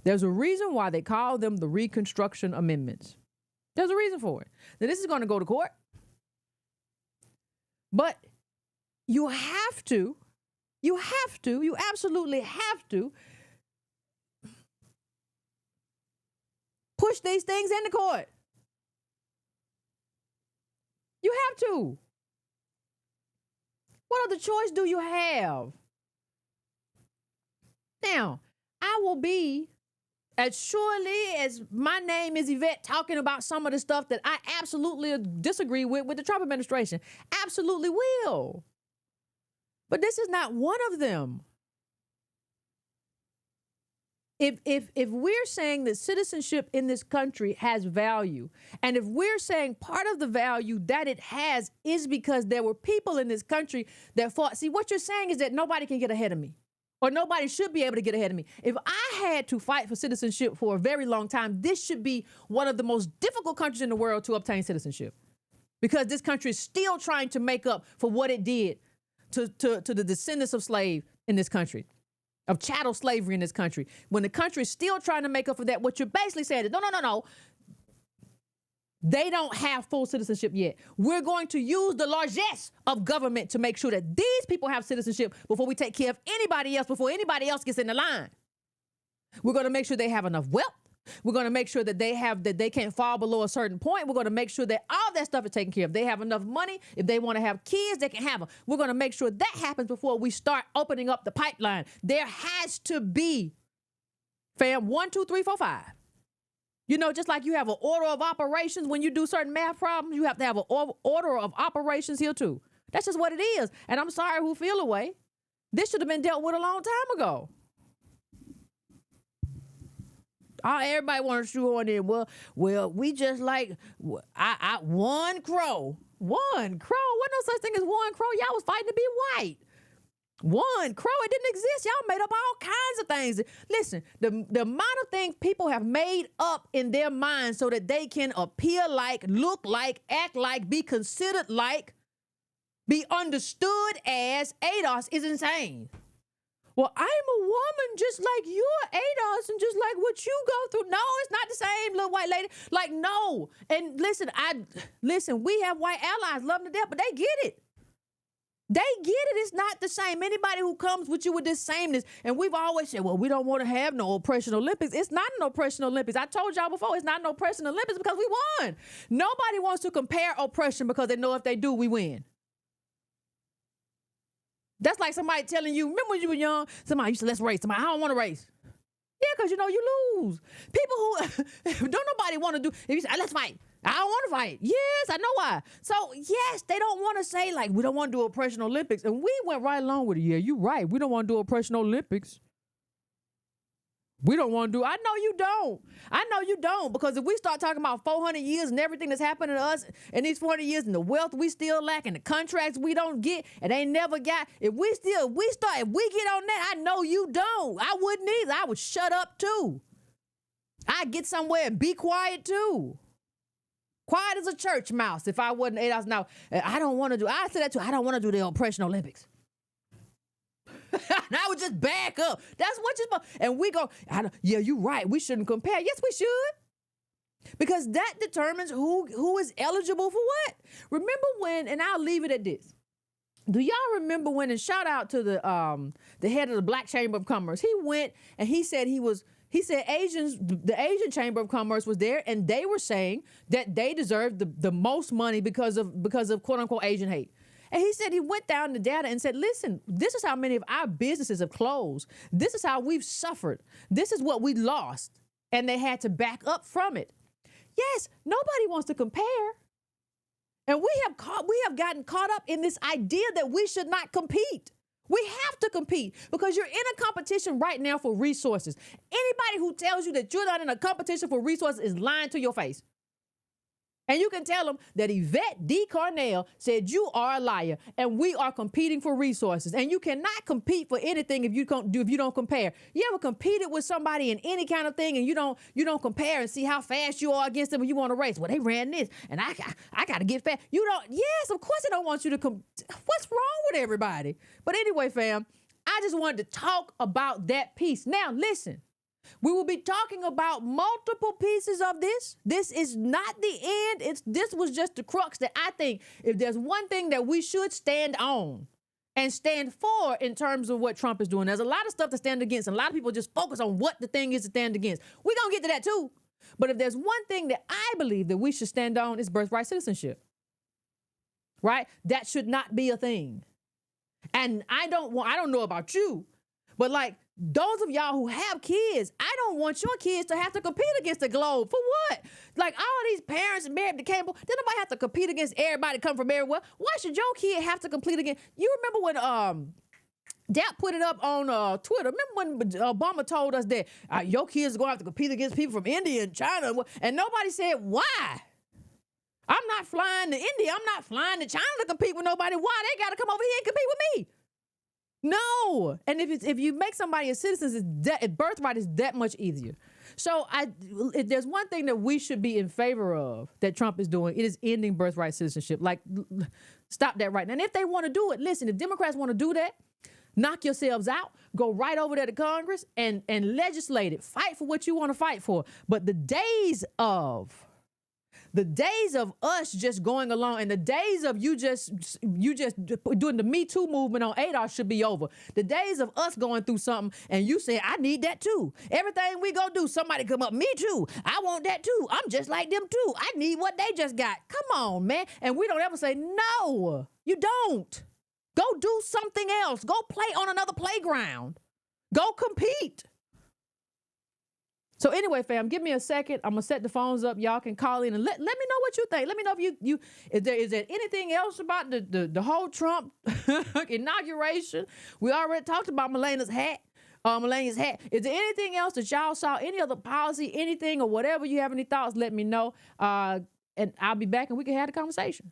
There's a reason why they call them the Reconstruction Amendments. There's a reason for it. Now, this is going to go to court. But you absolutely have to push these things into court. You have to. What other choice do you have? Now, I will be, as surely as my name is Yvette, talking about some of the stuff that I absolutely disagree with the Trump administration. Absolutely will. But this is not one of them. If we're saying that citizenship in this country has value, and if we're saying part of the value that it has is because there were people in this country that fought. See, what you're saying is that nobody can get ahead of me, or nobody should be able to get ahead of me. If I had to fight for citizenship for a very long time, this should be one of the most difficult countries in the world to obtain citizenship, because this country is still trying to make up for what it did to the descendants of slave in this country, of chattel slavery in this country. When the country is still trying to make up for that, what you're basically saying is, no. They don't have full citizenship yet. We're going to use the largesse of government to make sure that these people have citizenship before we take care of anybody else, before anybody else gets in the line. We're going to make sure they have enough wealth. We're going to make sure that they can't fall below a certain point. We're going to make sure that all that stuff is taken care of. They have enough money. If they want to have kids, they can have them. We're going to make sure that happens before we start opening up the pipeline. There has to be, fam, 1, 2, 3, 4, 5. You know, just like you have an order of operations when you do certain math problems, you have to have an order of operations here too. That's just what it is. And I'm sorry who feel away. This should have been dealt with a long time ago. Everybody wants to shoe on in. Well, we just like one crow. What no such thing as one crow? Y'all was fighting to be white. One crow, it didn't exist. Y'all made up all kinds of things. Listen, the amount of things people have made up in their minds so that they can appear like, look like, act like, be considered like, be understood as ADOS is insane. Well, I'm a woman just like you're ADOS and just like what you go through. No, it's not the same, little white lady. Like, no. And listen, we have white allies, love them to death, but they get it. They get it. It's not the same. Anybody who comes with you with this sameness, and we've always said, well, we don't want to have no oppression Olympics. It's not an oppression Olympics. I told y'all before, it's not an oppression Olympics because we won. Nobody wants to compare oppression because they know if they do, we win. That's like somebody telling you, remember when you were young, somebody used to, let's race. Somebody, I don't want to race. Yeah, because you know you lose. People who don't nobody want to do, if you say, let's fight. I don't want to fight. Yes, I know why. So, yes, they don't want to say, like, we don't want to do oppression Olympics. And we went right along with it. Yeah, you're right. We don't want to do oppression Olympics. We don't want to do. I know you don't. Because if we start talking about 400 years and everything that's happened to us in these 400 years and the wealth we still lack and the contracts we don't get and they never got, if we get on that, I know you don't. I wouldn't either. I would shut up too. I'd get somewhere and be quiet too. Quiet as a church mouse if I wasn't ADOS. Now, I don't want to do, I said that too. I don't want to do the oppression Olympics. And I would just back up. That's what you're supposed. And we go, yeah, you're right. We shouldn't compare. Yes, we should. Because that determines who is eligible for what. Remember when, and I'll leave it at this. Do y'all remember when, and shout out to the head of the Black Chamber of Commerce, he went and he said the Asian Chamber of Commerce was there and they were saying that they deserved the most money because of quote unquote Asian hate. And he said he went down the data and said, listen, this is how many of our businesses have closed. This is how we've suffered. This is what we lost. And they had to back up from it. Yes, nobody wants to compare. And we have gotten caught up in this idea that we should not compete. We have to compete because you're in a competition right now for resources. Anybody who tells you that you're not in a competition for resources is lying to your face. And you can tell them that Yvette D. Carnell said you are a liar and we are competing for resources. And you cannot compete for anything if you don't compare. You ever competed with somebody in any kind of thing and you don't compare and see how fast you are against them when you want to race? Well, they ran this and I got to get fast. You don't. Yes, of course they don't want you to what's wrong with everybody? But anyway, fam, I just wanted to talk about that piece. Now, listen. We will be talking about multiple pieces of this. This is not the end. This was just the crux that I think if there's one thing that we should stand on and stand for in terms of what Trump is doing. There's a lot of stuff to stand against, and a lot of people just focus on what the thing is to stand against. We're going to get to that too. But if there's one thing that I believe that we should stand on, is birthright citizenship. Right? That should not be a thing. And I don't know about you, but like those of y'all who have kids, I don't want your kids to have to compete against the globe. For what? Like all these parents married to cable, then nobody have to compete against everybody come from everywhere. Why should your kid have to compete against? You remember when Dap put it up on Twitter. Remember when Obama told us that your kids are going to have to compete against people from India and China, and nobody said why? I'm not flying to India. I'm not flying to China to compete with nobody. Why? They got to come over here and compete with me. No. And if you make somebody a citizen, birthright is that much easier. So if there's one thing that we should be in favor of that Trump is doing, it is ending birthright citizenship. Like, stop that right now. And if they want to do it, listen, if Democrats want to do that, knock yourselves out, go right over there to Congress and legislate it. Fight for what you want to fight for. But the days of us just going along and the days of you just doing the Me Too movement on ADOS should be over. The days of us going through something and you say, I need that too. Everything we go do, somebody come up, me too. I want that too. I'm just like them too. I need what they just got. Come on, man. And we don't ever say, no, you don't. Go do something else. Go play on another playground. Go compete. So anyway, fam, give me a second. I'm going to set the phones up. Y'all can call in and let me know what you think. Let me know if is there anything else about the whole Trump inauguration? We already talked about Melania's hat. Is there anything else that y'all saw? Any other policy, anything or whatever you have any thoughts, let me know. And I'll be back and we can have the conversation.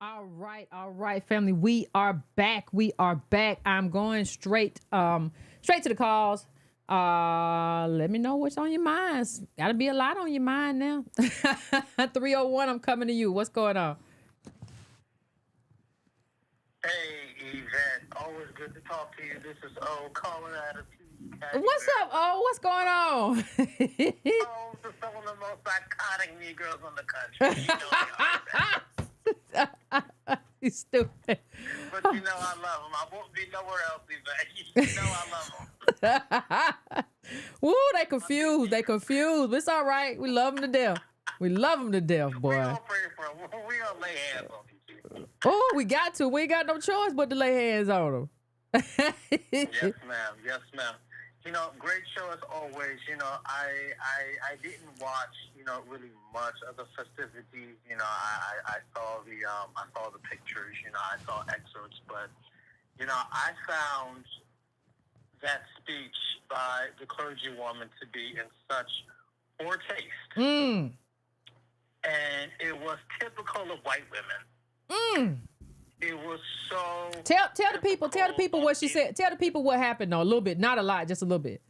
All right, family. We are back. I'm going straight to the calls. Let me know what's on your minds. Gotta be a lot on your mind now. 301, I'm coming to you. What's going on? Yvette, always good to talk to you. This is O calling out of What's up? Oh, what's going on? Oh, to some of the most iconic Negroes in the country. You know they are. You stupid. But you know I love them. I won't be nowhere else, Yvette. You know I love them. Woo, they confused. They confused. It's all right. We love them to death. We love them to death, boy. We're going to pray for them. We're going to lay hands on these people. Oh, we got to. We ain't got no choice but to lay hands on them. Yes, ma'am. Yes, ma'am. You know, great show as always. You know, I didn't watch, you know, really much of the festivities. You know, I saw the pictures. You know, I saw excerpts, but you know, I found that speech by the clergywoman to be in such poor taste, and it was typical of white women. It was so. Tell the people what she said. Tell the people what happened though, a little bit, not a lot, just a little bit.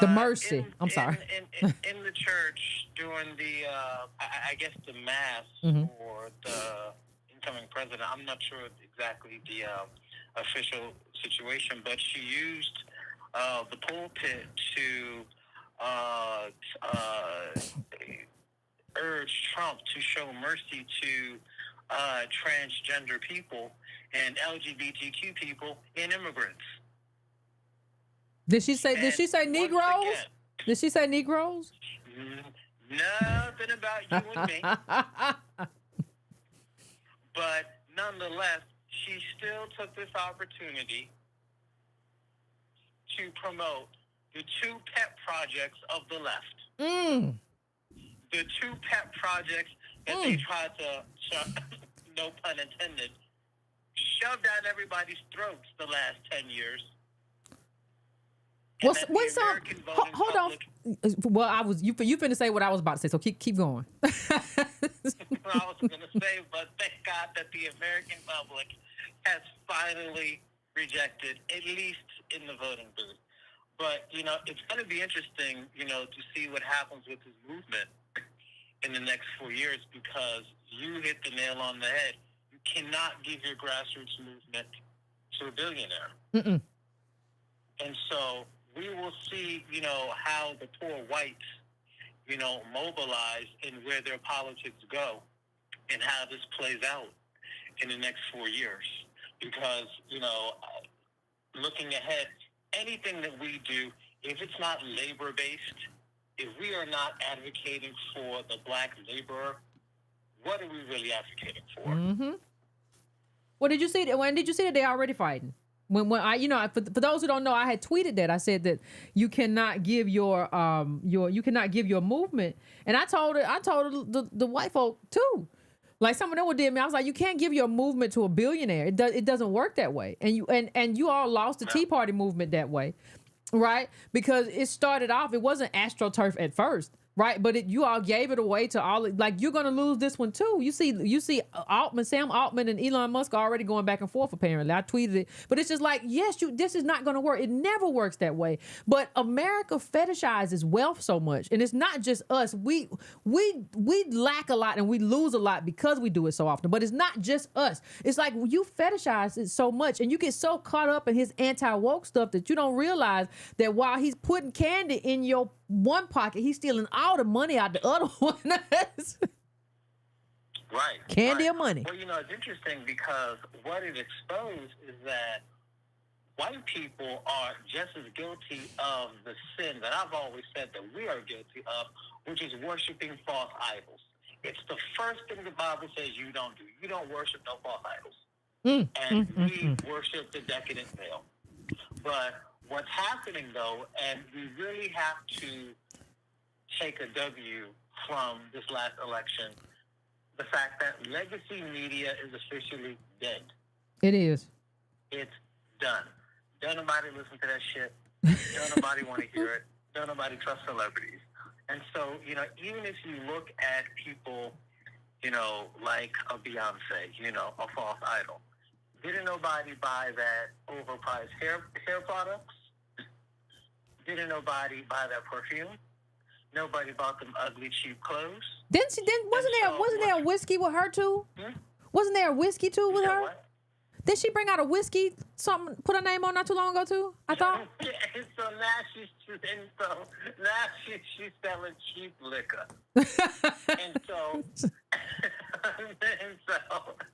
The mercy. I'm sorry. In the church during the, I guess the mass for the incoming president. I'm not sure exactly the official situation, but she used the pulpit to urge Trump to show mercy to transgender people and LGBTQ people and immigrants. Did she say Negroes? Again, Did she say Negroes? Nothing about you and me. But nonetheless, she still took this opportunity to promote the two pet projects of the left. The two pet projects that they tried to, no pun intended, shove down everybody's throats the last 10 years. What's hold on. Well, you finna say what I was about to say, so keep going. I was going to say, but thank God that the American public has finally rejected, at least in the voting booth. But, you know, it's going to be interesting, you know, to see what happens with this movement in the next 4 years, because you hit the nail on the head. You cannot give your grassroots movement to a billionaire. And so we will see, you know, how the poor whites, you know, mobilize and where their politics go and how this plays out in the next 4 years. Because, you know, looking ahead, anything that we do, if it's not labor-based, if we are not advocating for the black laborer, what are we really advocating for? Well, did you see that? When did you see that they're already fighting? When I, you know, for those who don't know, I had tweeted that. I said that you cannot give your movement, and I told the white folk too. Like some of them did me. I was like, you can't give your movement to a billionaire. It doesn't work that way. And you all lost the Tea Party movement that way. Right? Because it started off, it wasn't AstroTurf at first, right? But you all gave it away to all, like, you're going to lose this one too. You see Sam Altman and Elon Musk are already going back and forth, apparently. I tweeted it. But it's just like, yes, this is not going to work. It never works that way. But America fetishizes wealth so much. And it's not just us. We lack a lot and we lose a lot because we do it so often. But it's not just us. It's like you fetishize it so much and you get so caught up in his anti-woke stuff that you don't realize that while he's putting candy in your one pocket, he's stealing all the money out the other one. Right. Candy or money. Well, you know, it's interesting because what it exposed is that white people are just as guilty of the sin that I've always said that we are guilty of, which is worshiping false idols. It's the first thing the Bible says you don't do. You don't worship no false idols. We worship the decadent male. But what's happening, though, and we really have to take a W from this last election, the fact that legacy media is officially dead. It is. It's done. Don't nobody listen to that shit. Don't nobody want to hear it. Don't nobody trust celebrities. And so, you know, even if you look at people, you know, like a Beyonce, you know, a false idol, didn't nobody buy that overpriced hair products? Didn't nobody buy that perfume? Nobody bought them ugly, cheap clothes. Wasn't there a whiskey with her too? Wasn't there a whiskey too with her? What? Did she bring out a whiskey? Something put her name on not too long ago too. I thought. And so now she's selling cheap liquor, and so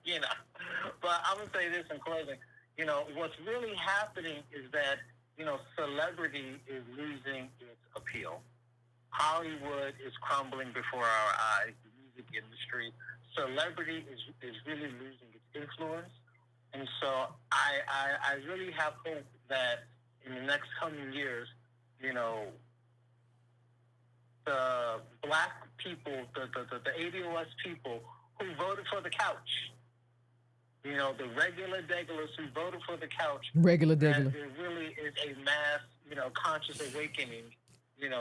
you know. But I'm gonna say this in closing. You know, what's really happening is that celebrity is losing its appeal. Hollywood is crumbling before our eyes. The music industry, celebrity is really losing its influence. And so I really have hope that in the next coming years, the black people, the ADOS people who voted for the couch, the regular degulars who voted for the couch, regular that degular. there really is a mass, conscious awakening, and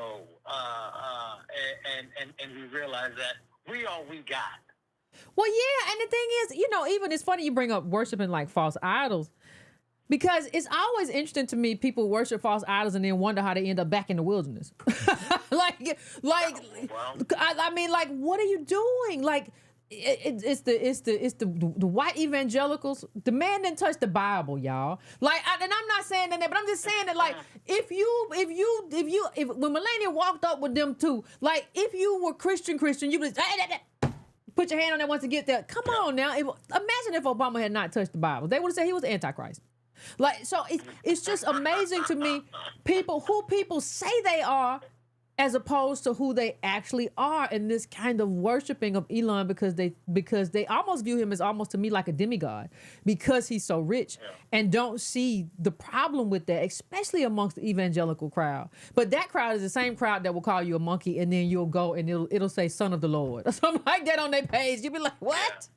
we realize that we all we got. Well, yeah, and the thing is, even it's funny you bring up worshiping like false idols, because it's always interesting to me. People worship false idols and then wonder how they end up back in the wilderness. I mean, like, what are you doing? Like, it's the white evangelicals. The man didn't touch the Bible, y'all. Like, and I'm not saying that, but I'm just saying that, like, if when Melania walked up with them two, like, if you were Christian, you would put your hand on that once to get there. Come on now. Imagine if Obama had not touched the Bible. They would have said he was Antichrist. Like, so it's just amazing to me, who people say they are as opposed to who they actually are, in this kind of worshiping of Elon, because they almost view him as almost to me like a demigod because he's so rich, and don't see the problem with that, especially amongst the evangelical crowd. But that crowd is the same crowd that will call you a monkey, and then you'll go and it'll say son of the Lord or something like that on their page. You'll be like, what?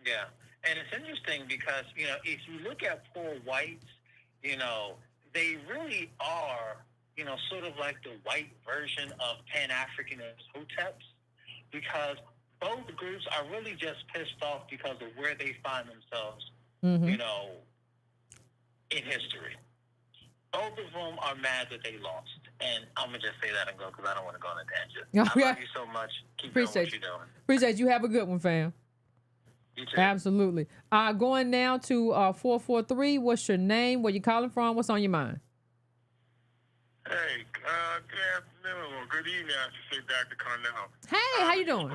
Yeah. And it's interesting because, if you look at poor whites, they really are, sort of like the white version of Pan-Africanist hoteps, because both groups are really just pissed off because of where they find themselves, in history. Both of them are mad that they lost. And I'm going to just say that and go, because I don't want to go on a tangent. I love you so much. Keep doing what you're doing. Appreciate you. Have a good one, fam. You too. Absolutely. Going now to 443. What's your name? Where you calling from? What's on your mind? Hey, good afternoon or good evening, I should say, Dr. Cornell. Hey, how you doing?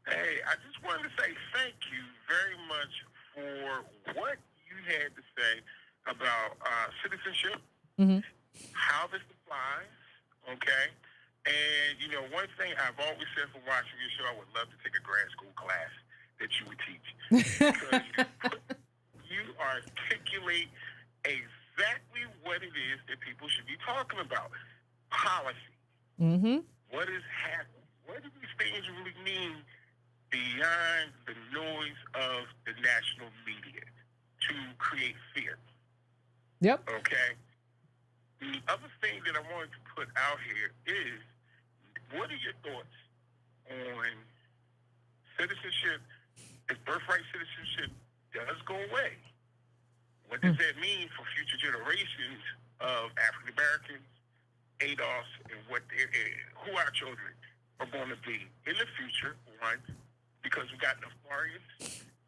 Hey, I just wanted to say thank you very much for what you had to say about citizenship, how this applies, okay? And, one thing I've always said from watching your show, I would love to take a grad school class that you would teach. Because you articulate exactly what it is that people should be talking about. Policy. What is happening? What do these things really mean beyond the noise of the national media to create fear? Yep. Okay? The other thing that I wanted to put out here is, what are your thoughts on citizenship? If birthright citizenship does go away, what does that mean for future generations of African Americans, ADOS, and who our children are going to be in the future? One, because we got nefarious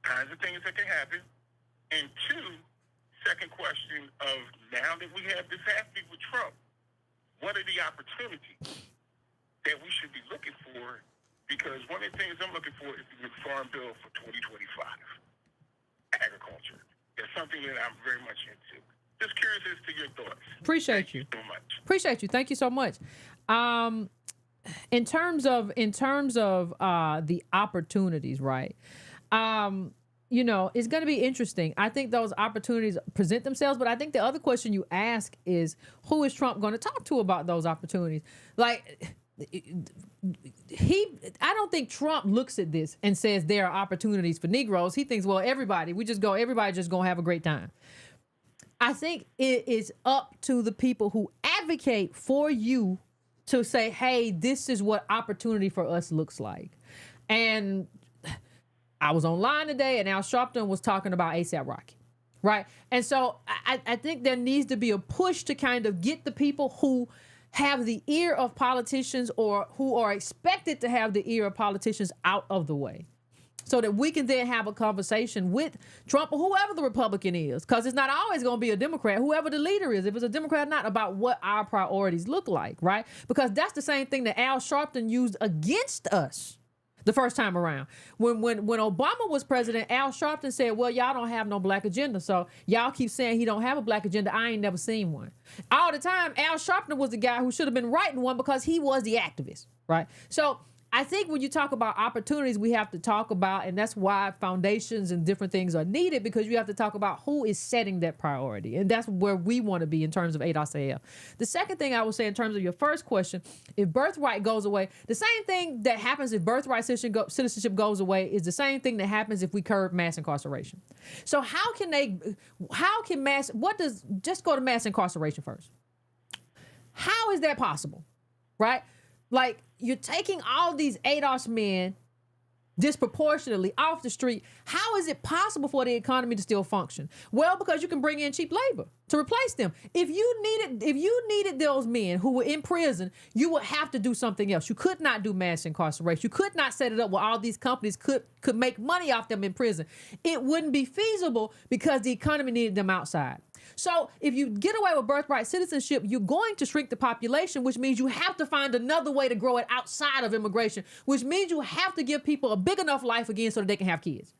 kinds of things that can happen, and two, second question of, now that we have this happening with Trump, what are the opportunities that we should be looking for? Because one of the things I'm looking for is the Farm Bill for 2025, agriculture. It's something that I'm very much into. Just curious as to your thoughts. Appreciate you so much. Appreciate you. Thank you so much. In terms of the opportunities, right? It's going to be interesting. I think those opportunities present themselves, but I think the other question you ask is, who is Trump going to talk to about those opportunities? Like, I don't think Trump looks at this and says there are opportunities for Negroes. He thinks, well, everybody just going to have a great time. I think it is up to the people who advocate for you to say, hey, this is what opportunity for us looks like. And I was online today, and Al Sharpton was talking about A$AP Rocky, right? And so I think there needs to be a push to kind of get the people who have the ear of politicians or who are expected to have the ear of politicians out of the way, so that we can then have a conversation with Trump or whoever the Republican is, because it's not always going to be a Democrat, whoever the leader is, if it's a Democrat or not, about what our priorities look like, right? Because that's the same thing that Al Sharpton used against us the first time around. When Obama was president, Al Sharpton said, well, y'all don't have no black agenda, so y'all keep saying he don't have a black agenda. I ain't never seen one. All the time, Al Sharpton was the guy who should have been writing one because he was the activist, right? So I think when you talk about opportunities, we have to talk about, and that's why foundations and different things are needed, because you have to talk about who is setting that priority. And that's where we want to be in terms of ADOS-AL. The second thing I would say in terms of your first question, if Birthright goes away, the same thing that happens if Birthright citizenship goes away is the same thing that happens if we curb mass incarceration. So just go to mass incarceration first. How is that possible, right? Like, you're taking all these ADOS men disproportionately off the street. How is it possible for the economy to still function? Well, because you can bring in cheap labor to replace them. If you needed those men who were in prison, you would have to do something else. You could not do mass incarceration. You could not set it up where all these companies could make money off them in prison. It wouldn't be feasible because the economy needed them outside. So if you get away with birthright citizenship, you're going to shrink the population, which means you have to find another way to grow it outside of immigration, which means you have to give people a big enough life again so that they can have kids.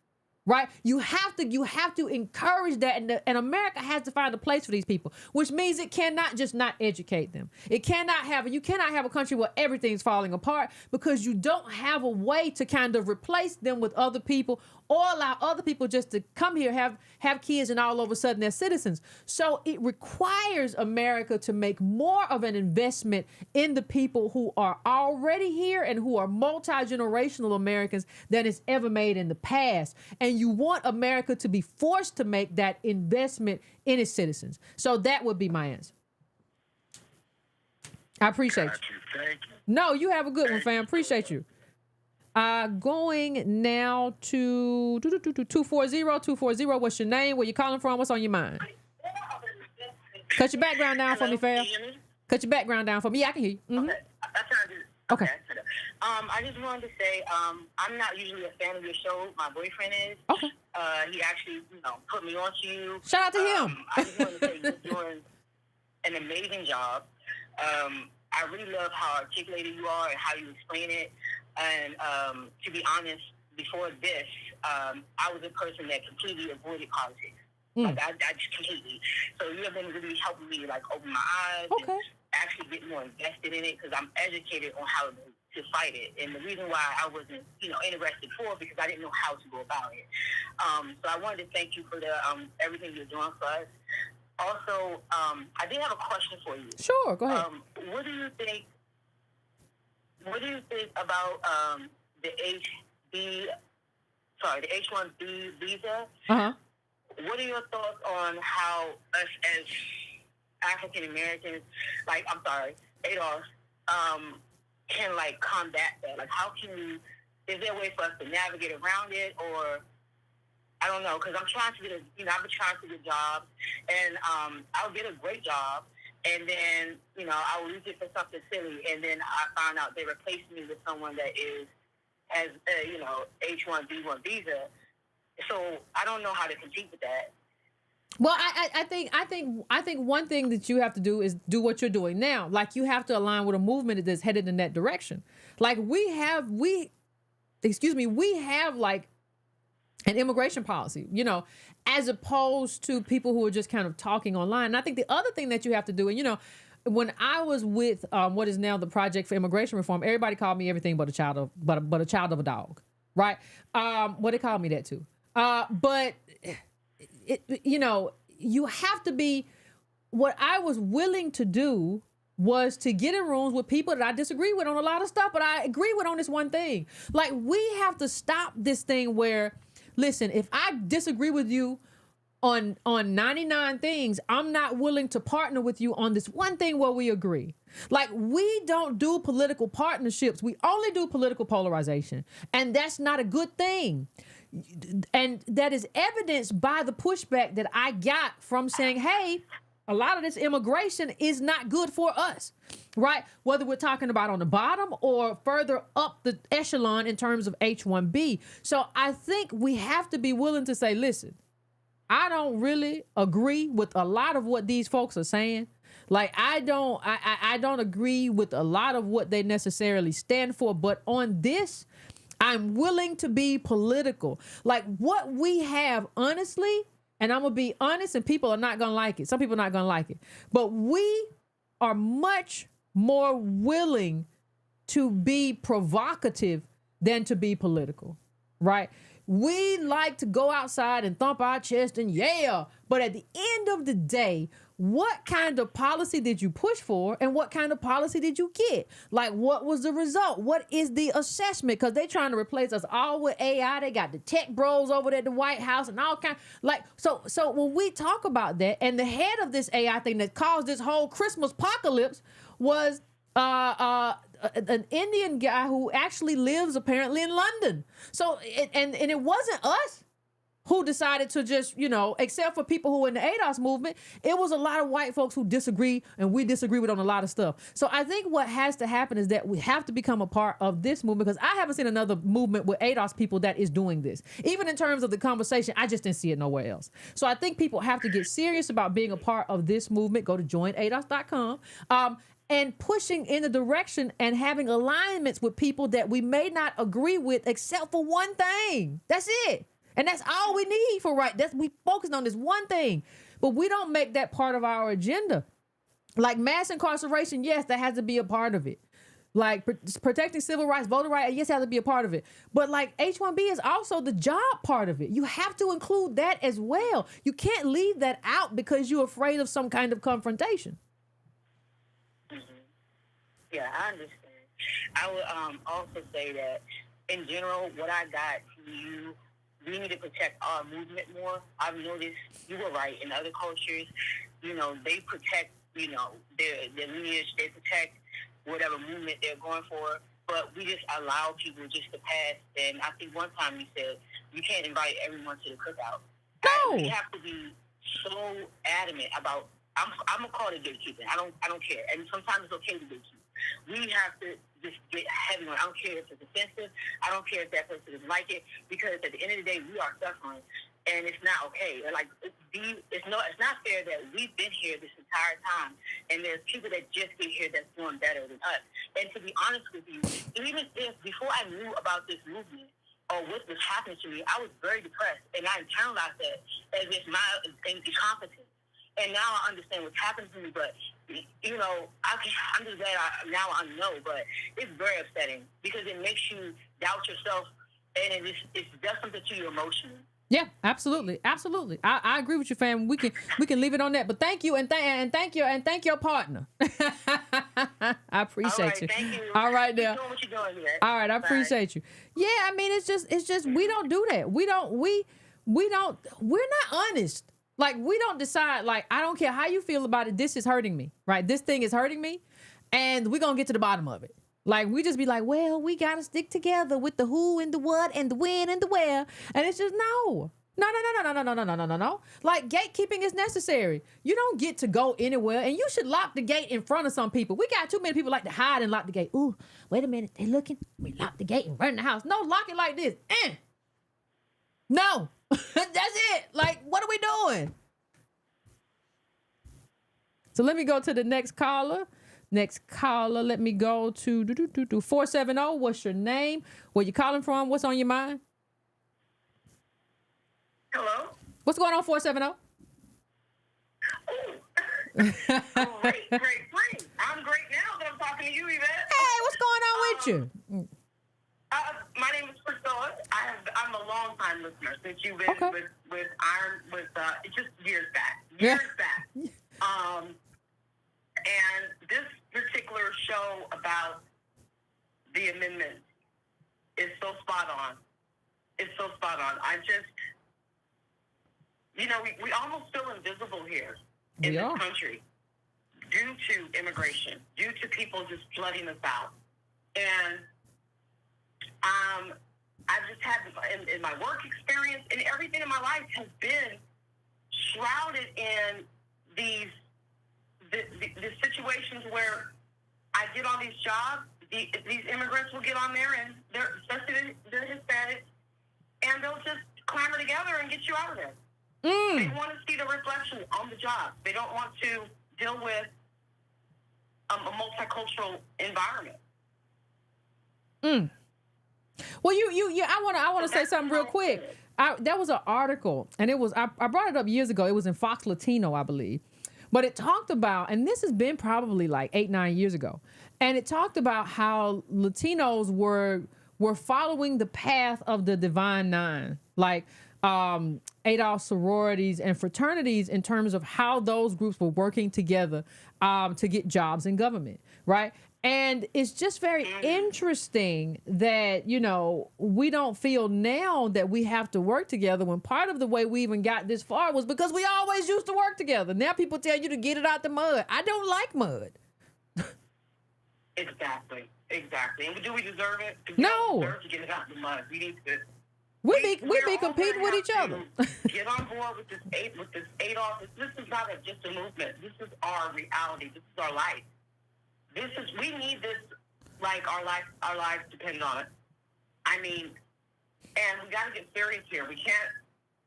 Right? You have to encourage that, and America has to find a place for these people, which means it cannot just not educate them. You cannot have a country where everything's falling apart because you don't have a way to kind of replace them with other people or allow other people just to come here, have kids, and all of a sudden they're citizens. So it requires America to make more of an investment in the people who are already here and who are multi-generational Americans than it's ever made in the past. And you want America to be forced to make that investment in its citizens. So that would be my answer. I appreciate you. Thank you. No, you have a good one, fam. Appreciate you. Going now to 240. What's your name? Where you calling from? What's on your mind? Cut your background down for me, fam. Cut your background down for me. Yeah, I can hear you. Mm-hmm. Okay. That's what I do. Okay. I just wanted to say, I'm not usually a fan of your show. My boyfriend is. Okay. He actually, put me on to you. Shout out to him. I just wanted to say you're doing an amazing job. I really love how articulated you are and how you explain it. And to be honest, before this, I was a person that completely avoided politics. Like I just completely. So you have been really helping me, like, open my eyes and actually get more invested in it, because I'm educated on how to fight it. And the reason why I wasn't, interested before, because I didn't know how to go about it. So I wanted to thank you for the everything you're doing for us. Also, I did have a question for you. Sure, go ahead. What do you think about the H-1B visa? Uh-huh. What are your thoughts on how us as African Americans, ADOS, can combat that? Like, how can we? Is there a way for us to navigate around it, or I don't know? Because I'm trying to get I've been trying to get jobs, and I'll get a great job, and then I will use it for something silly, and then I find out they replace me with someone that has H-1B1 visa. So I don't know how to compete with that. Well, I think one thing that you have to do is do what you're doing now. Like, you have to align with a movement that's headed in that direction. Like, we have like an immigration policy, as opposed to people who are just kind of talking online. And I think the other thing that you have to do, and when I was with what is now the Project for Immigration Reform, everybody called me everything but a child of a dog, right? They called me that too. But you have to be. What I was willing to do was to get in rooms with people that I disagree with on a lot of stuff, but I agree with on this one thing. Like, we have to stop this thing where, listen, if I disagree with you on 99 things, I'm not willing to partner with you on this one thing where we agree. Like, we don't do political partnerships. We only do political polarization. And that's not a good thing. And that is evidenced by the pushback that I got from saying, hey, a lot of this immigration is not good for us. right? Whether we're talking about on the bottom or further up the echelon in terms of H-1B. So I think we have to be willing to say, listen, I don't really agree with a lot of what these folks are saying. Like, I don't agree with a lot of what they necessarily stand for. But on this, I'm willing to be political. Like, what we have, honestly, and I'm going to be honest, and people are not going to like it. Some people are not going to like it. But we are much more willing to be provocative than to be political, right? We like to go outside and thump our chest and yeah, but at the end of the day, what kind of policy did you push for and what kind of policy did you get? Like, what was the result? What is the assessment? Because they're trying to replace us all with AI. They got the tech bros over there at the White House and all kind. Like, so when we talk about that, and the head of this AI thing that caused this whole Christmas apocalypse was an Indian guy who actually lives apparently in London. So, and it wasn't us who decided to just, except for people who are in the ADOS movement, it was a lot of white folks who disagree, and we disagree with on a lot of stuff. So I think what has to happen is that we have to become a part of this movement, because I haven't seen another movement with ADOS people that is doing this. Even in terms of the conversation, I just didn't see it nowhere else. So I think people have to get serious about being a part of this movement. Go to joinados.com. And pushing in the direction and having alignments with people that we may not agree with, except for one thing. That's it. And that's all we need for we focused on this one thing, but we don't make that part of our agenda. Like mass incarceration, yes, that has to be a part of it. Like protecting civil rights, voter rights, yes, has to be a part of it. But like H-1B is also the job part of it. You have to include that as well. You can't leave that out because you're afraid of some kind of confrontation. Mm-hmm. Yeah, I understand. I would also say that in general, what I got from you, we need to protect our movement more. I've noticed, you were right, in other cultures, they protect, their lineage, they protect whatever movement they're going for, but we just allow people just to pass. And I think one time you said, you can't invite everyone to the cookout. No. We have to be so adamant about, I'm going to call it gatekeeping. I don't care. And sometimes it's okay to gatekeep. We have to just get heavy on. I don't care if it's offensive. I don't care if that person doesn't like it, because at the end of the day, we are suffering, and it's not okay. Like, it's not fair that we've been here this entire time, and there's people that just get here that's doing better than us. And to be honest with you, even if before I knew about this movement or what was happening to me, I was very depressed, and I internalized that as if my incompetence. And now I understand what's happened to me, but, I'm just glad now I know, but it's very upsetting because it makes you doubt yourself, and it does something to you emotionally. Yeah, absolutely. Absolutely. I agree with you, fam. We can leave it on that, but thank you and thank your partner. I appreciate you. Thank you. All right, now. Keep doing what you're doing here. All right, I appreciate you. Yeah, I mean, it's just we don't do that. We're not honest. Like, we don't decide, like, I don't care how you feel about it. This is hurting me, right? This thing is hurting me, and we're going to get to the bottom of it. Like, we just be like, well, we got to stick together with the who and the what and the when and the where. And it's just, no. Like, gatekeeping is necessary. You don't get to go anywhere, and you should lock the gate in front of some people. We got too many people like to hide and lock the gate. Ooh, wait a minute. They looking. We lock the gate and run in the house. No, lock it like this. No. That's it. Like, what are we doing? So let me go to the next caller. Let me go to 470. What's your name? Where you calling from? What's on your mind? Hello? What's going on, 470? Great. I'm great now that I'm talking to you, Yvette. Hey, what's going on with you? My name is Priscilla. I'm a long time listener since you've been with Iron, just years back. And this particular show about the amendment is so spot on. It's so spot on. I just, we almost feel invisible here in this country due to immigration, due to people just flooding us out. And I just had, in my work experience, and everything in my life has been shrouded in the situations where I get on these jobs, these immigrants will get on there, and especially they're Hispanic, and they'll just clamor together and get you out of there. They want to see the reflection on the job. They don't want to deal with a multicultural environment. Well, I want to say something real quick. There was an article, and I brought it up years ago. It was in Fox Latino, I believe. But it talked about, and this has been probably like 8-9 years ago, and it talked about how Latinos were following the path of the Divine Nine, like ADOS sororities and fraternities, in terms of how those groups were working together to get jobs in government, right? And it's just very interesting that, you know, we don't feel now that we have to work together, when part of the way we even got this far was because we always used to work together. Now people tell you to get it out the mud. I don't like mud. Exactly. And do we deserve it? No. We deserve to get it out the mud. We need to. We be competing with each other. Get on board with this ADOS. This is not just a movement. This is our reality. This is our life. We need this like our lives depend on it. I mean, and we got to get serious here. We can't,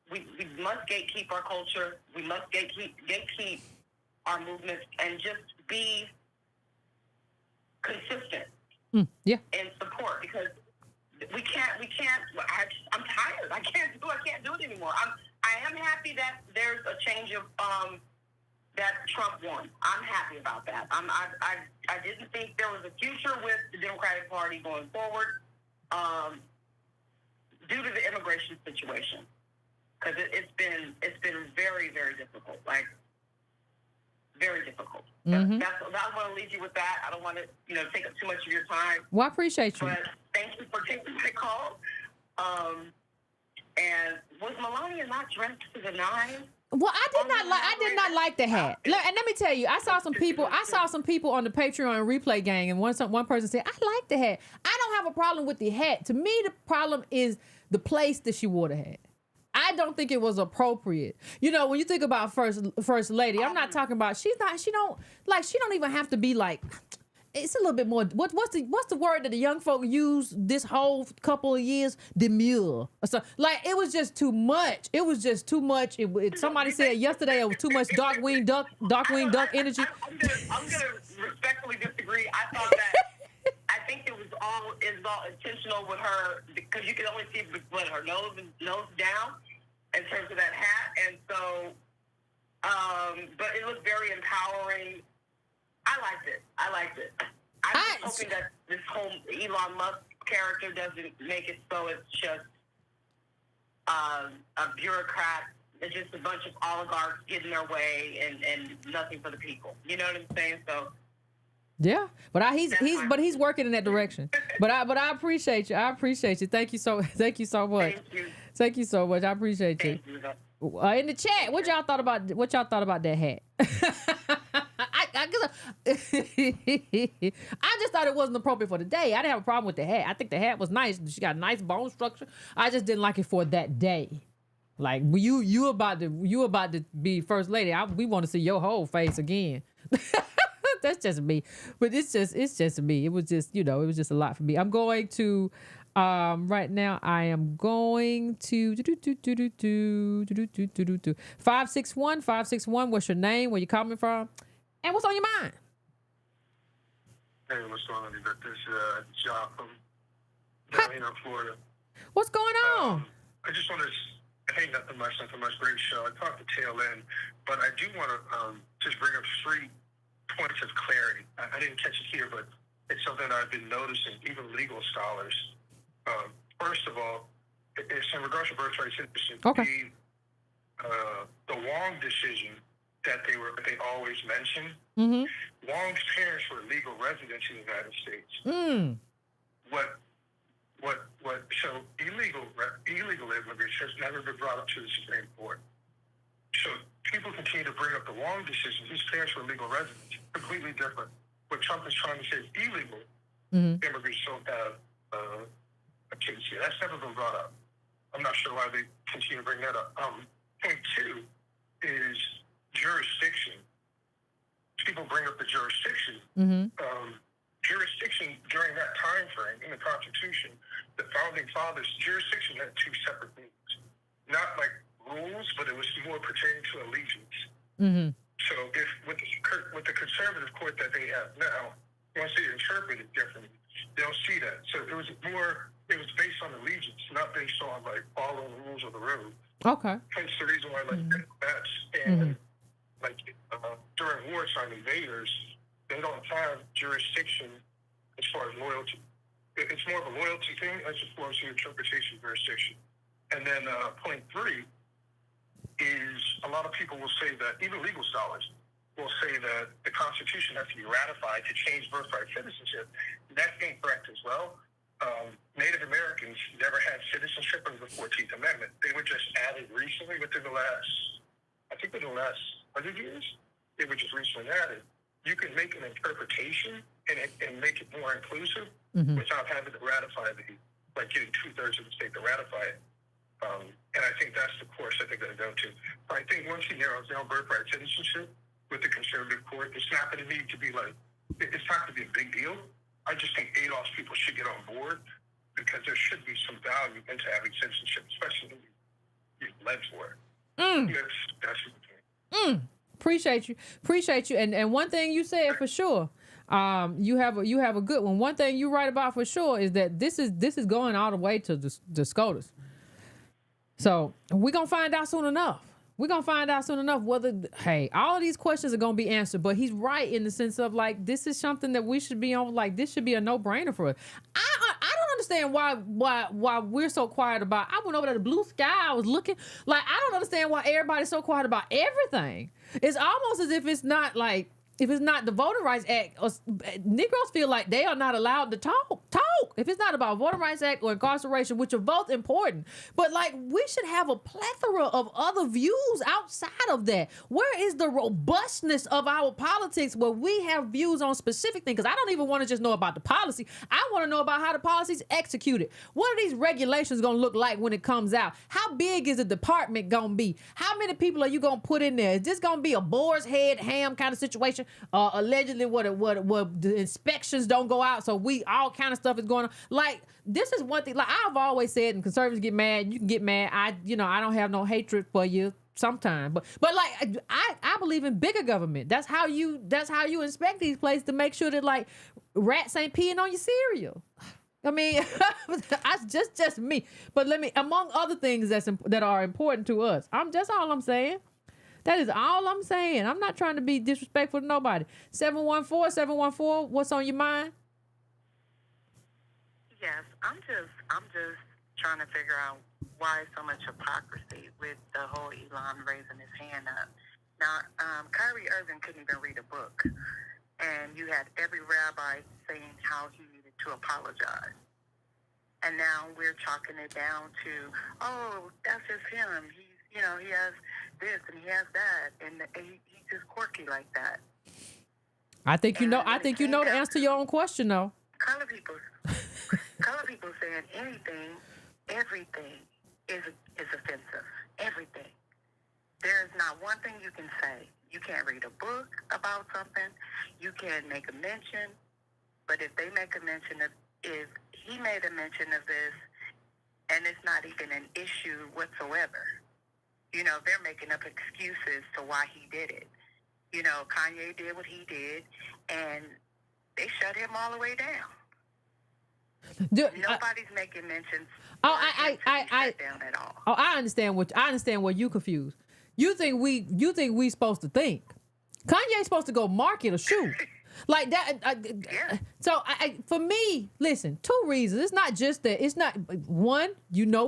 we must gatekeep our culture. We must gatekeep our movements and just be consistent in support, because we can't, I'm tired. I can't do it anymore. I am happy that there's a change of, that Trump won. I'm happy about that. I didn't think there was a future with the Democratic Party going forward due to the immigration situation, because it's been very, very difficult. Like, very difficult. Mm-hmm. I want to leave you with that. I don't want to take up too much of your time. Well, I appreciate you. But thank you for taking my call. And was Melania not dressed to the nines? Well, I did not like the hat. And let me tell you, I saw some people on the Patreon replay gang, and one person said, I like the hat. I don't have a problem with the hat. To me, the problem is the place that she wore the hat. I don't think it was appropriate. You know, when you think about first lady, I'm not talking about, she don't even have to be like, it's a little bit more, what's the word that the young folk use this whole couple of years? Demure. So, like, it was just too much. It was just too much. Somebody said yesterday it was too much Darkwing Duck energy. I'm gonna respectfully disagree. I think it was all intentional with her, because you could only see her nose down in terms of that hat, and so, but it was very empowering. I liked it. I'm just hoping that this whole Elon Musk character doesn't make it so it's just a bureaucrat. It's just a bunch of oligarchs getting their way and nothing for the people. You know what I'm saying? So. Yeah, but he's working in that direction. But I appreciate you. Thank you so much. Thank you so much. I appreciate you. In the chat, what y'all thought about that hat? I just thought it wasn't appropriate for the day. I didn't have a problem with the hat. I think the hat was nice. She got a nice bone structure. I just didn't like it for that day. Like, you about to be first lady. We want to see your whole face again. That's just me. But it's just me. It was just, it was just a lot for me. I'm going to right now I am going to 561. What's your name? Where you coming from? And what's on your mind? Hey, what's going on? This is John from down here in Florida. What's going on? I just want to, hey, nothing much. Great show. I caught the tail end, but I do want to just bring up 3 points of clarity. I didn't catch it here, but it's something I've been noticing, even legal scholars. First of all, it's in regards to birthright citizenship. Okay. The Wong decision that they always mention. Mm-hmm. Wong's parents were legal residents in the United States. So illegal immigrants has never been brought up to the Supreme Court. So people continue to bring up the Wong decision. His parents were legal residents, completely different. What Trump is trying to say is illegal immigrants don't have a case here. That's never been brought up. I'm not sure why they continue to bring that up. Point 2 is jurisdiction. People bring up the jurisdiction. jurisdiction during that time frame in the Constitution, the founding fathers' jurisdiction had two separate meanings. Not like rules, but it was more pertaining to allegiance. Mm-hmm. So if with the conservative court that they have now, once they interpret it differently, they'll see that. So it was based on allegiance, not based on like following the rules of the road. Okay. Hence the reason why like diplomats and like during wartime invaders, they don't have jurisdiction as far as loyalty. It's more of a loyalty thing as opposed to interpretation jurisdiction. And then point 3 is a lot of people will say that, even legal scholars will say that the Constitution has to be ratified to change birthright citizenship. That's incorrect as well. Native Americans never had citizenship under the 14th Amendment. They were just added recently within the last 100 years. They were just recently added. You can make an interpretation and make it more inclusive without having to ratify like getting 2/3 of the state to ratify it. And I think that's the course I think they're going to go to. But I think once he narrows down birthright citizenship with the conservative court, it's not going to need to be like, it's not going to be a big deal. I just think ADOS people should get on board because there should be some value into having citizenship, especially when you've led for it. That's the thing. Appreciate you. And one thing you said for sure, you have a good one. One thing you write about for sure is that this is going all the way to the SCOTUS. So we're gonna find out soon enough. Whether, hey, all of these questions are gonna be answered. But he's right in the sense of like, this is something that we should be on. Like, this should be a no-brainer for us. I don't understand why we're so quiet about. I went over to the blue sky. I was looking. Like, I don't understand why everybody's so quiet about everything. It's almost as if it's not like. If it's not the Voting Rights Act, Negroes feel like they are not allowed to talk. If it's not about Voting Rights Act or incarceration, which are both important. But like, we should have a plethora of other views outside of that. Where is the robustness of our politics where we have views on specific things? Because I don't even want to just know about the policy. I want to know about how the policy's executed. What are these regulations going to look like when it comes out? How big is the department going to be? How many people are you going to put in there? Is this going to be a boar's head ham kind of situation? Allegedly what the inspections don't go out, so we all kind of stuff is going on. Like, this is one thing, like I've always said, and conservatives get mad, you can get mad. I don't have no hatred for you sometimes, but like I believe in bigger government. That's how you inspect these places to make sure that like rats ain't peeing on your cereal. I mean, that's just me. But among other things that are important to us, that's all I'm saying. That is all I'm saying. I'm not trying to be disrespectful to nobody. 714, what's on your mind? Yes, I'm just trying to figure out why so much hypocrisy with the whole Elon raising his hand up. Now, Kyrie Irving couldn't even read a book, and you had every rabbi saying how he needed to apologize. And now we're chalking it down to, oh, that's just him. He has this and he has that, and he's just quirky like that. I think you know the answer to your own question, though. Color people saying everything is offensive. Everything. There's not one thing you can say. You can't read a book about something. You can make a mention, but if they make a mention of, if he made a mention of this, and it's not even an issue whatsoever. They're making up excuses to why he did it. Kanye did what he did, and they shut him all the way down. Nobody's making mentions. I down at all. Oh, I understand what you confused. You think we supposed to think? Kanye's supposed to go market a shoe. Like that. Yeah. So for me, listen, 2 reasons. It's not just that. It's not one. You know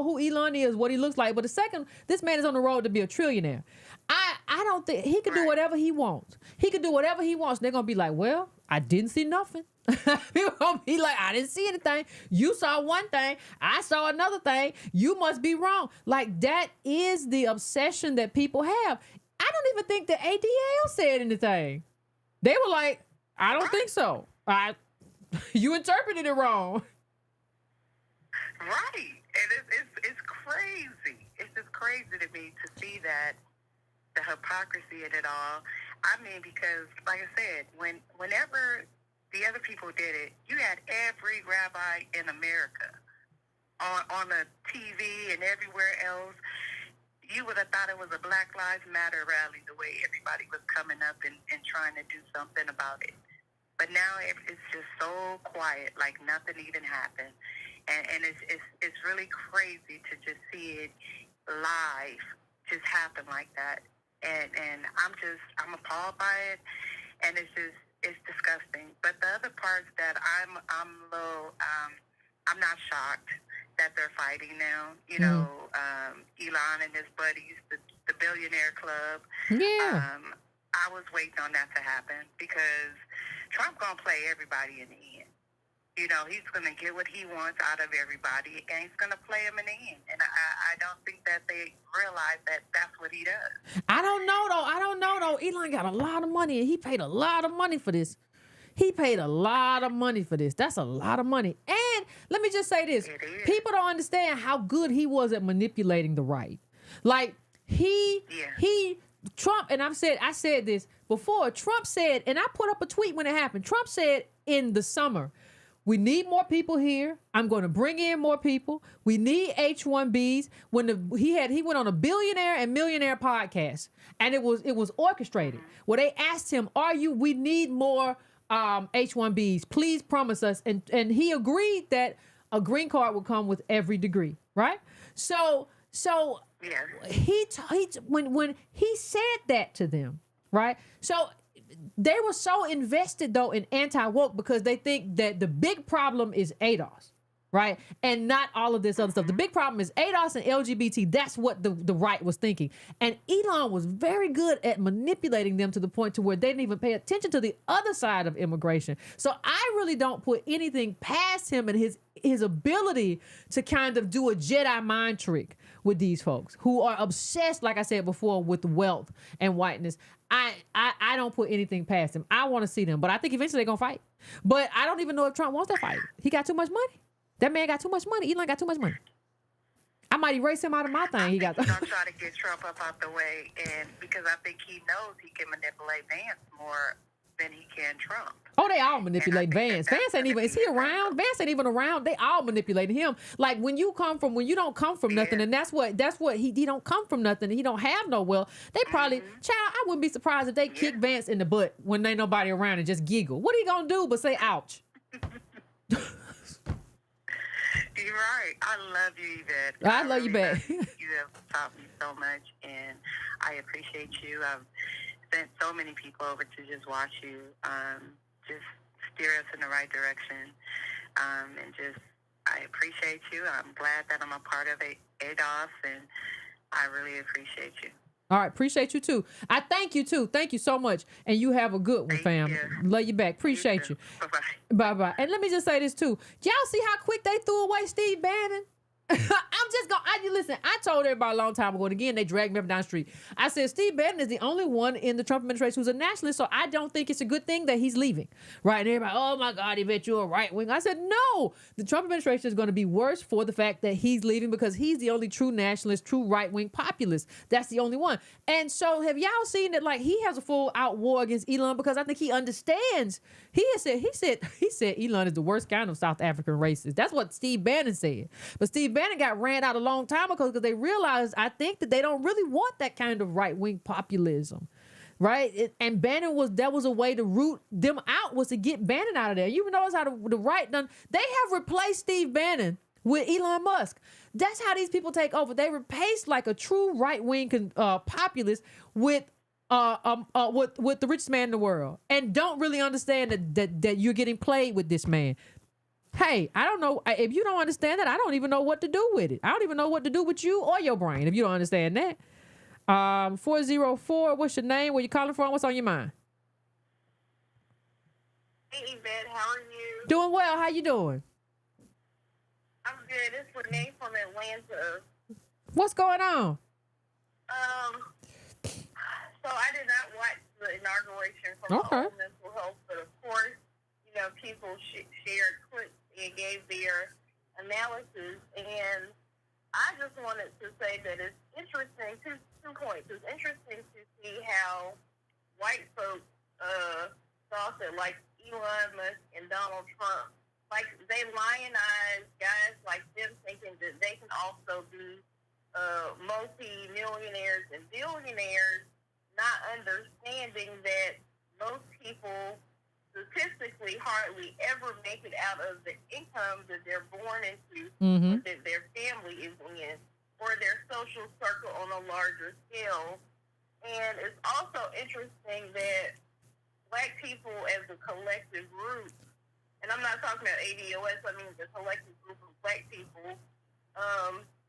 who Elon is, what he looks like. But the second, this man is on the road to be a trillionaire. I don't think he can do whatever he wants. They're gonna be like, well, I didn't see nothing. People gonna be like, I didn't see anything. You saw one thing. I saw another thing. You must be wrong. Like, that is the obsession that people have. I don't even think the ADL said anything. They were like, I don't think so. You interpreted it wrong. Right. And it's crazy. It's just crazy to me to see that, the hypocrisy in it all. I mean, because like I said, whenever the other people did it. You had every rabbi in America on the TV and everywhere else. You would have thought it was a Black Lives Matter rally the way everybody was coming up and trying to do something about it. But now it's just so quiet, like nothing even happened. And it's really crazy to just see it live just happen like that. And I'm appalled by it, and it's disgusting. But the other parts that I'm a little, I'm not shocked that they're fighting now. You know, Elon and his buddies, the billionaire club. Yeah. I was waiting on that to happen because Trump gonna play everybody in the end. You know, he's going to get what he wants out of everybody, and he's going to play them in the end. And I don't think that they realize that that's what he does. I don't know, though. Elon got a lot of money, and he paid a lot of money for this. That's a lot of money. And let me just say this. People don't understand how good he was at manipulating the right. Like, Trump, and I said this before, Trump said, and I put up a tweet when it happened, Trump said in the summer, we need more people here. I'm going to bring in more people. We need H-1Bs. He went on a billionaire and millionaire podcast, and it was orchestrated. Where they asked him, we need more H-1Bs. Please promise us. And he agreed that a green card would come with every degree, right? So when he said that to them, right? So they were so invested, though, in anti-woke because they think that the big problem is ADOS, right? And not all of this other stuff. The big problem is ADOS and LGBT. That's what the right was thinking. And Elon was very good at manipulating them to the point to where they didn't even pay attention to the other side of immigration. So I really don't put anything past him and his ability to kind of do a Jedi mind trick with these folks who are obsessed, like I said before, with wealth and whiteness. I don't put anything past him. I want to see them, but I think eventually they're going to fight. But I don't even know if Trump wants that fight. He got too much money. That man got too much money. Elon got too much money. I might erase him out of my thing. He got. He's gonna try to get Trump up out the way, and because I think he knows he can manipulate Vance more than he can Trump. Oh, they all manipulate Vance. Vance ain't even. Is he around? Vance ain't even around. They all manipulating him. Like when you don't come from nothing, and that's what he don't come from nothing. He don't have no wealth. They probably, child. I wouldn't be surprised if they kick Vance in the butt when ain't nobody around and just giggle. What are you gonna do but say ouch? You're right. I love you, Yvette. I love you back. You have taught me so much, and I appreciate you. I've sent so many people over to just watch you, just steer us in the right direction, and just I appreciate you. I'm glad that I'm a part of ADOS, and I really appreciate you. All right, appreciate you too. I thank you too. Thank you so much. And you have a good one, fam. Love you back. Appreciate you. Bye-bye. Bye-bye. And let me just say this too. Y'all see how quick they threw away Steve Bannon? Listen, I told everybody a long time ago, and again, they dragged me up down the street. I said, Steve Bannon is the only one in the Trump administration who's a nationalist, so I don't think it's a good thing that he's leaving. Right? And everybody, oh my God, Yvette, you're a right wing. I said, no, the Trump administration is going to be worse for the fact that he's leaving because he's the only true nationalist, true right wing populist. That's the only one. And so have y'all seen that like he has a full out war against Elon because I think he understands. He said Elon is the worst kind of South African racist. That's what Steve Bannon said. But Steve Bannon got ran out a long time ago because they realized, I think, that they don't really want that kind of right-wing populism, right? And Bannon that was a way to root them out, was to get Bannon out of there. You notice how the right done, they have replaced Steve Bannon with Elon Musk. That's how these people take over. They replaced like a true right-wing populist with the richest man in the world, and don't really understand that you're getting played with this man. Hey, I don't know. If you don't understand that, I don't even know what to do with it. I don't even know what to do with you or your brain if you don't understand that. 404, what's your name? Where you calling from? What's on your mind? Hey, Yvette, how are you? Doing well. How you doing? I'm good. It's Renee from Atlanta. What's going on? So I did not watch the inauguration from my own mental health, but of course, you know, people shared clips and gave their analysis, and I just wanted to say that it's interesting, two points. It's interesting to see how white folks thought that, like, Elon Musk and Donald Trump. Like, they lionize guys like them, thinking that they can also be multi-millionaires and billionaires, not understanding that most people statistically hardly ever make it out of the income that they're born into, or that their family is in, or their social circle on a larger scale. And it's also interesting that Black people as a collective group, and I'm not talking about ADOS, I mean the collective group of Black people,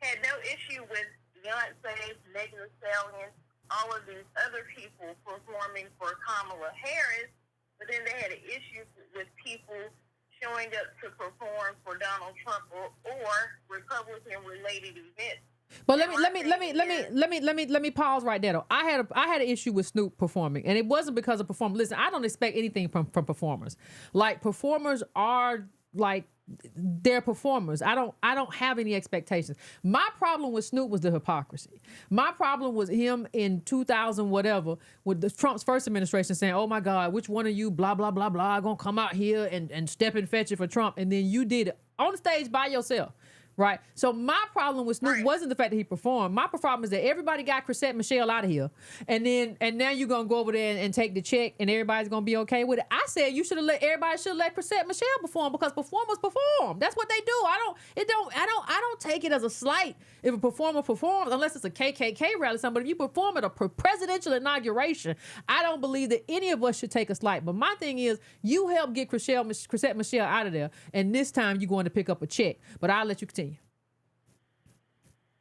had no issue with Beyonce, Megan Thee Stallion, all of these other people performing for Kamala Harris, but then they had an issue with people showing up to perform for Donald Trump or Republican-related events. But let me pause right there though. I had an issue with Snoop performing, and it wasn't because of performance. Listen, I don't expect anything from performers. Like, performers are like, they're performers. I don't have any expectations. My problem with Snoop was the hypocrisy. My problem was him in 2000 whatever with the Trump's first administration saying, "Oh my God, which one of you blah blah blah blah gonna come out here and step and fetch it for Trump?" And then you did it on the stage by yourself. Right. So my problem with Snoop wasn't the fact that he performed. My problem is that everybody got Chrisette Michele out of here. And now you're going to go over there and take the check and everybody's going to be okay with it. I said everybody should let Chrisette Michele perform, because performers perform. That's what they do. I don't take it as a slight if a performer performs, unless it's a KKK rally or something. But if you perform at a presidential inauguration, I don't believe that any of us should take a slight. But my thing is, you help get Chrisette Michele out of there, and this time you're going to pick up a check. But I'll let you continue.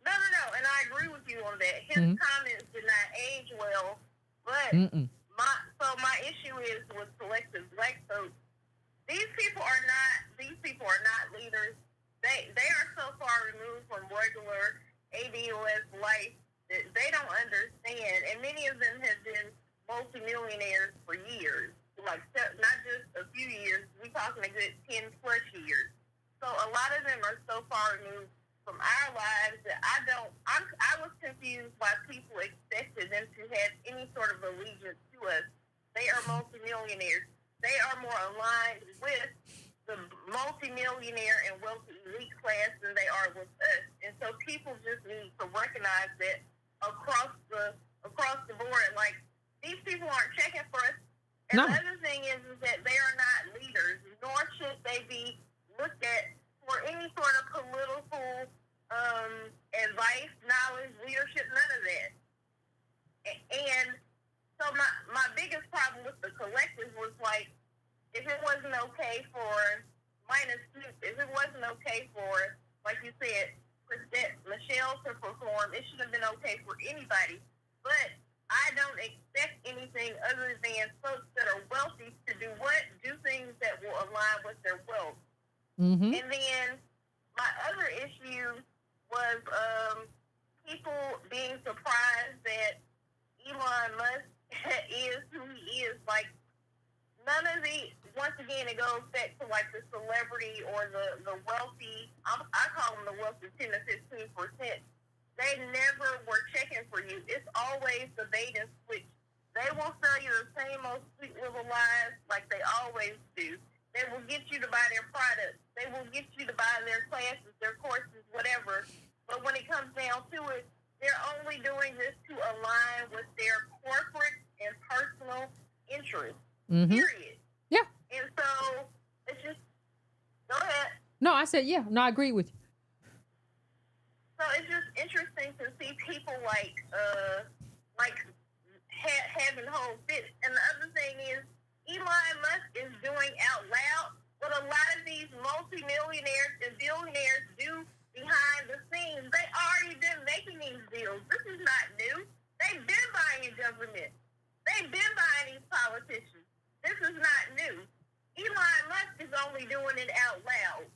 No, and I agree with you on that. His comments did not age well, but my issue is with collective Black folks. These people are not leaders. They are so far removed from regular ADOS life that they don't understand, and many of them have been multimillionaires for years, like not just a few years. We're talking a good 10 plus years. So a lot of them are so far removed from our lives that I was confused why people expected them to have any sort of allegiance to us. They are multimillionaires. They are more aligned with the multimillionaire and wealthy elite class than they are with us. And so people just need to recognize that across the board, like, these people aren't checking for us. And the other thing is that they are not leaders, nor should they be looked at for any sort of political advice, knowledge, leadership, none of that. And so my biggest problem with the collective was, like, if it wasn't okay for minus Snoop, if it wasn't okay for, like you said, Chrisette Michele to perform, it should have been okay for anybody. But I don't expect anything other than folks that are wealthy to do what? Do things that will align with their wealth. And then my other issue was people being surprised that Elon Musk is who he is. Like, none of once again, it goes back to, like, the celebrity or the wealthy. I call them the wealthy 10 to 15%. They never were checking for you. It's always the bait and switch. They will sell you the same old sweet little lies like they always do. They will get you to buy their products. They will get you to buy their classes, their courses, whatever. But when it comes down to it, they're only doing this to align with their corporate and personal interests. Period. Yeah. And so it's just, go ahead. No, I said, yeah. No, I agree with you. So it's just interesting to see people having whole fits. And the other thing is, Elon Musk is doing out loud what a lot of these multimillionaires and billionaires do behind the scenes. They already been making these deals. This is not new. They've been buying government. They've been buying these politicians. This is not new. Elon Musk is only doing it out loud.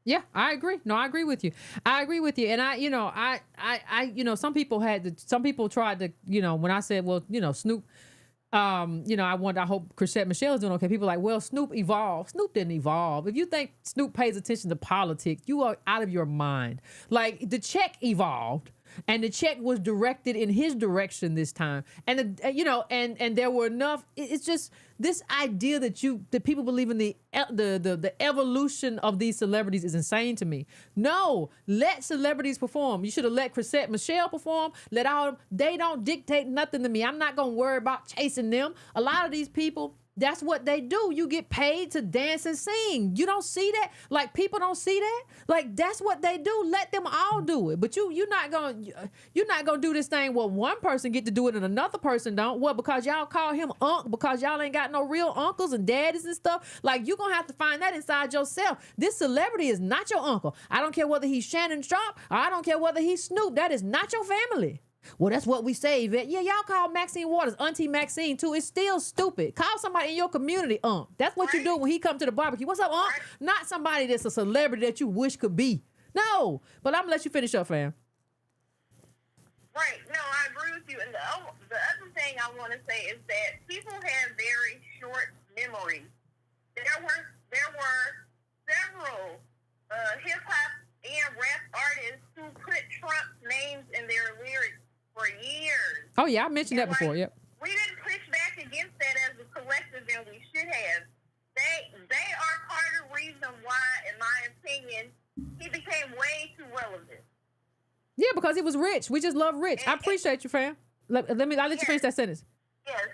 Yeah, I agree. No, I agree with you. And I some people tried to, when I said, well, Snoop, I hope Chrisette Michele is doing okay. People are like, well, Snoop evolved. Snoop didn't evolve. If you think Snoop pays attention to politics, you are out of your mind. Like, the check evolved, And the check was directed in his direction this time. And and there were enough. It's just this idea that people believe in the evolution of these celebrities is insane to me. No, let celebrities perform. You should have let Chrisette Michelle perform. They don't dictate nothing to me. I'm not gonna worry about chasing them. A lot of these people, that's what they do. You get paid to dance and sing. You don't see that? Like, people don't see that? Like, that's what they do. Let them all do it. But you're not gonna do this thing where one person get to do it and another person don't. What, because y'all call him Unc, because y'all ain't got no real uncles and daddies and stuff? Like, you're gonna have to find that inside yourself. This celebrity is not your uncle. I don't care whether he's Shannon Sharp or I don't care whether he's Snoop. That is not your family. Well, that's what we say, Yvette. Yeah, y'all call Maxine Waters Auntie Maxine too. It's still stupid. Call somebody in your community Unc. That's what you do when he come to the barbecue. What's up, Unc? Not somebody that's a celebrity that you wish could be. No, but I'm gonna let you finish up, fam. Right. No, I agree with you. And the other thing I want to say is that people have very short memories. There were several hip hop and rap artists who put Trump's names in their lyrics for years. Oh yeah, I mentioned that before. Yep. We didn't push back against that as a collective, and we should have. They are part of the reason why, in my opinion, he became way too relevant. Yeah, because he was rich. We just love rich. I appreciate you, fam. I'll let you finish that sentence. Yes.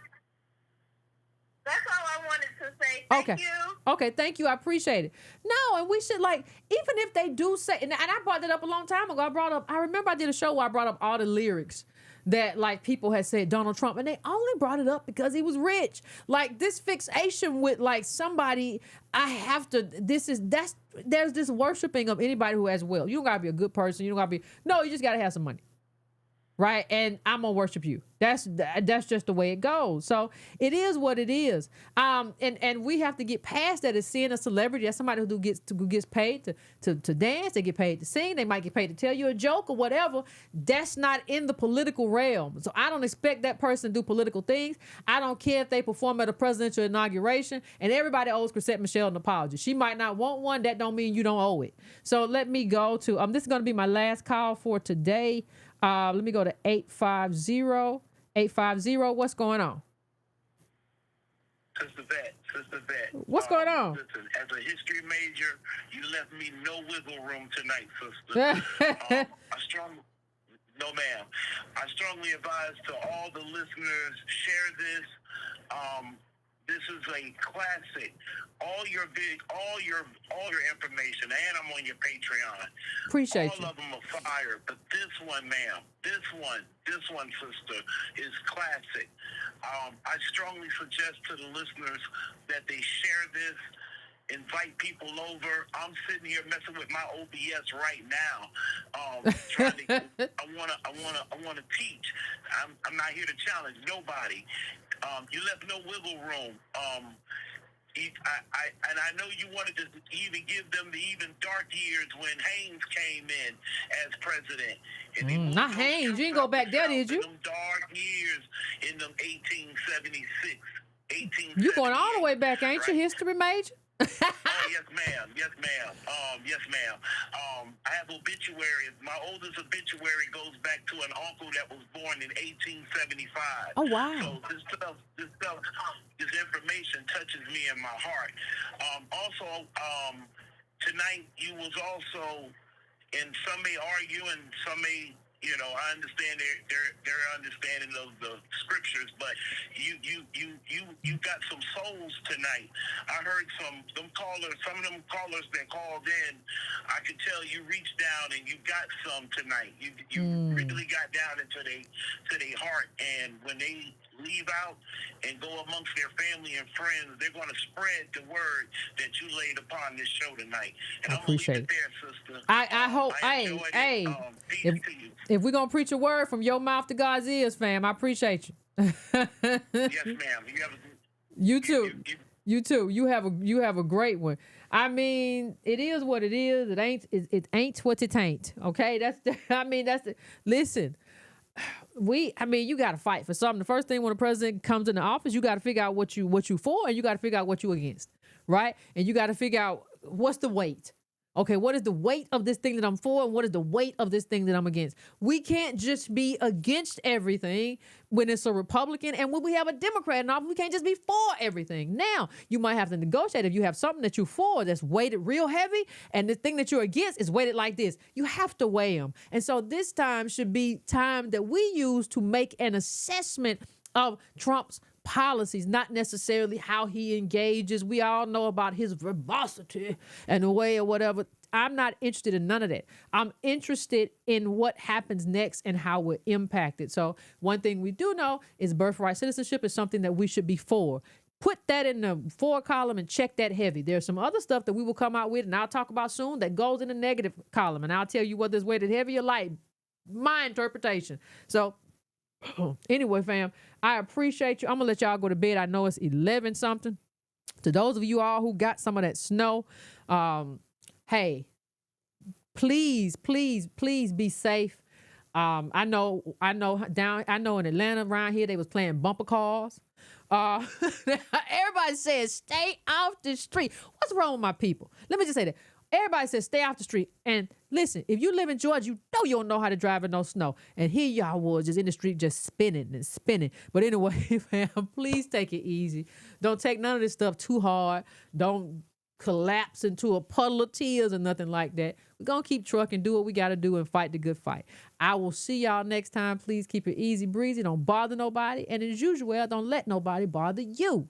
That's all I wanted to say. Thank you. Okay, thank you. I appreciate it. No, and we should, like, even if they do say, and I brought that up a long time ago. I remember I did a show where I brought up all the lyrics that, like, people had said Donald Trump, and they only brought it up because he was rich. Like, this fixation with, like, somebody, there's this worshiping of anybody who has wealth. You don't gotta be a good person. You just gotta have some money. Right? And I'm gonna worship you. That's just the way it goes. So it is what it is. And we have to get past that as seeing a celebrity as somebody who gets paid to dance. They get paid to sing. They might get paid to tell you a joke or whatever. That's not in the political realm. So I don't expect that person to do political things. I don't care if they perform at a presidential inauguration. And everybody owes Chrisette Michelle an apology. She might not want one. That don't mean you don't owe it. So let me go to this is gonna be my last call for today. Let me go to 850. 850, what's going on? Sister Vet. What's going on? Listen, as a history major, you left me no wiggle room tonight, sister. No, ma'am. I strongly advise to all the listeners, share this. This is a classic. All your information, and I'm on your Patreon. Appreciate all you. All of them are fire, but this one, ma'am, this one, sister, is classic. I strongly suggest to the listeners that they share this. Invite people over. I'm sitting here messing with my OBS right now. Trying to. I wanna teach. I'm not here to challenge nobody. You left no wiggle room. I know you wanted to even give them the even dark years when Haynes came in as president. And not Haynes. You didn't go back there, did you? Them dark years in them 1876, 1878. You going all the way back, ain't you, history major? Oh, yes, ma'am. I have obituaries. My oldest obituary goes back to an uncle that was born in 1875. Oh, wow. So this information touches me in my heart. Also, tonight you was also, and some may argue and some may, I understand their understanding of the scriptures, but you got some souls tonight. I heard some of them callers that called in. I could tell you reached down and you got some tonight. You really got down into their heart, and when they leave out and go amongst their family and friends, they're going to spread the word that you laid upon this show tonight. And I appreciate it. There, sister. I hope. If we're going to preach a word from your mouth to God's ears, fam, I appreciate you. Yes, ma'am. You too. You too. You have a great one. I mean, it is what it is. It ain't what it ain't. Okay, listen. You got to fight for something. The first thing when a president comes into office, you got to figure out what you for, and you got to figure out what you against, right? And you got to figure out what's the weight. Okay, what is the weight of this thing that I'm for, and what is the weight of this thing that I'm against? We can't just be against everything when it's a Republican, and when we have a Democrat in office, we can't just be for everything. Now, you might have to negotiate if you have something that you're for that's weighted real heavy, and the thing that you're against is weighted like this. You have to weigh them. And so this time should be time that we use to make an assessment of Trump's policies, not necessarily how he engages. We all know about his verbosity and the way or whatever. I'm not interested in none of that. I'm interested in what happens next and how we're impacted. So one thing we do know is birthright citizenship is something that we should be for. Put that in the for column and check that heavy. There's some other stuff that we will come out with and I'll talk about soon that goes in the negative column. And I'll tell you whether it's weighted heavy or light. My interpretation. So anyway, fam, I appreciate you. I'm gonna let y'all go to bed. I know it's 11 something. To those of you all who got some of that snow, hey, please be safe. I know in Atlanta around here they was playing bumper cars. Everybody says stay off the street. What's wrong with my people? Let me just say that. Everybody says stay off the street. And listen, if you live in Georgia, you know you don't know how to drive in no snow. And here y'all was just in the street just spinning and spinning. But anyway, fam, please take it easy. Don't take none of this stuff too hard. Don't collapse into a puddle of tears or nothing like that. We're going to keep trucking, do what we got to do, and fight the good fight. I will see y'all next time. Please keep it easy breezy. Don't bother nobody. And as usual, don't let nobody bother you.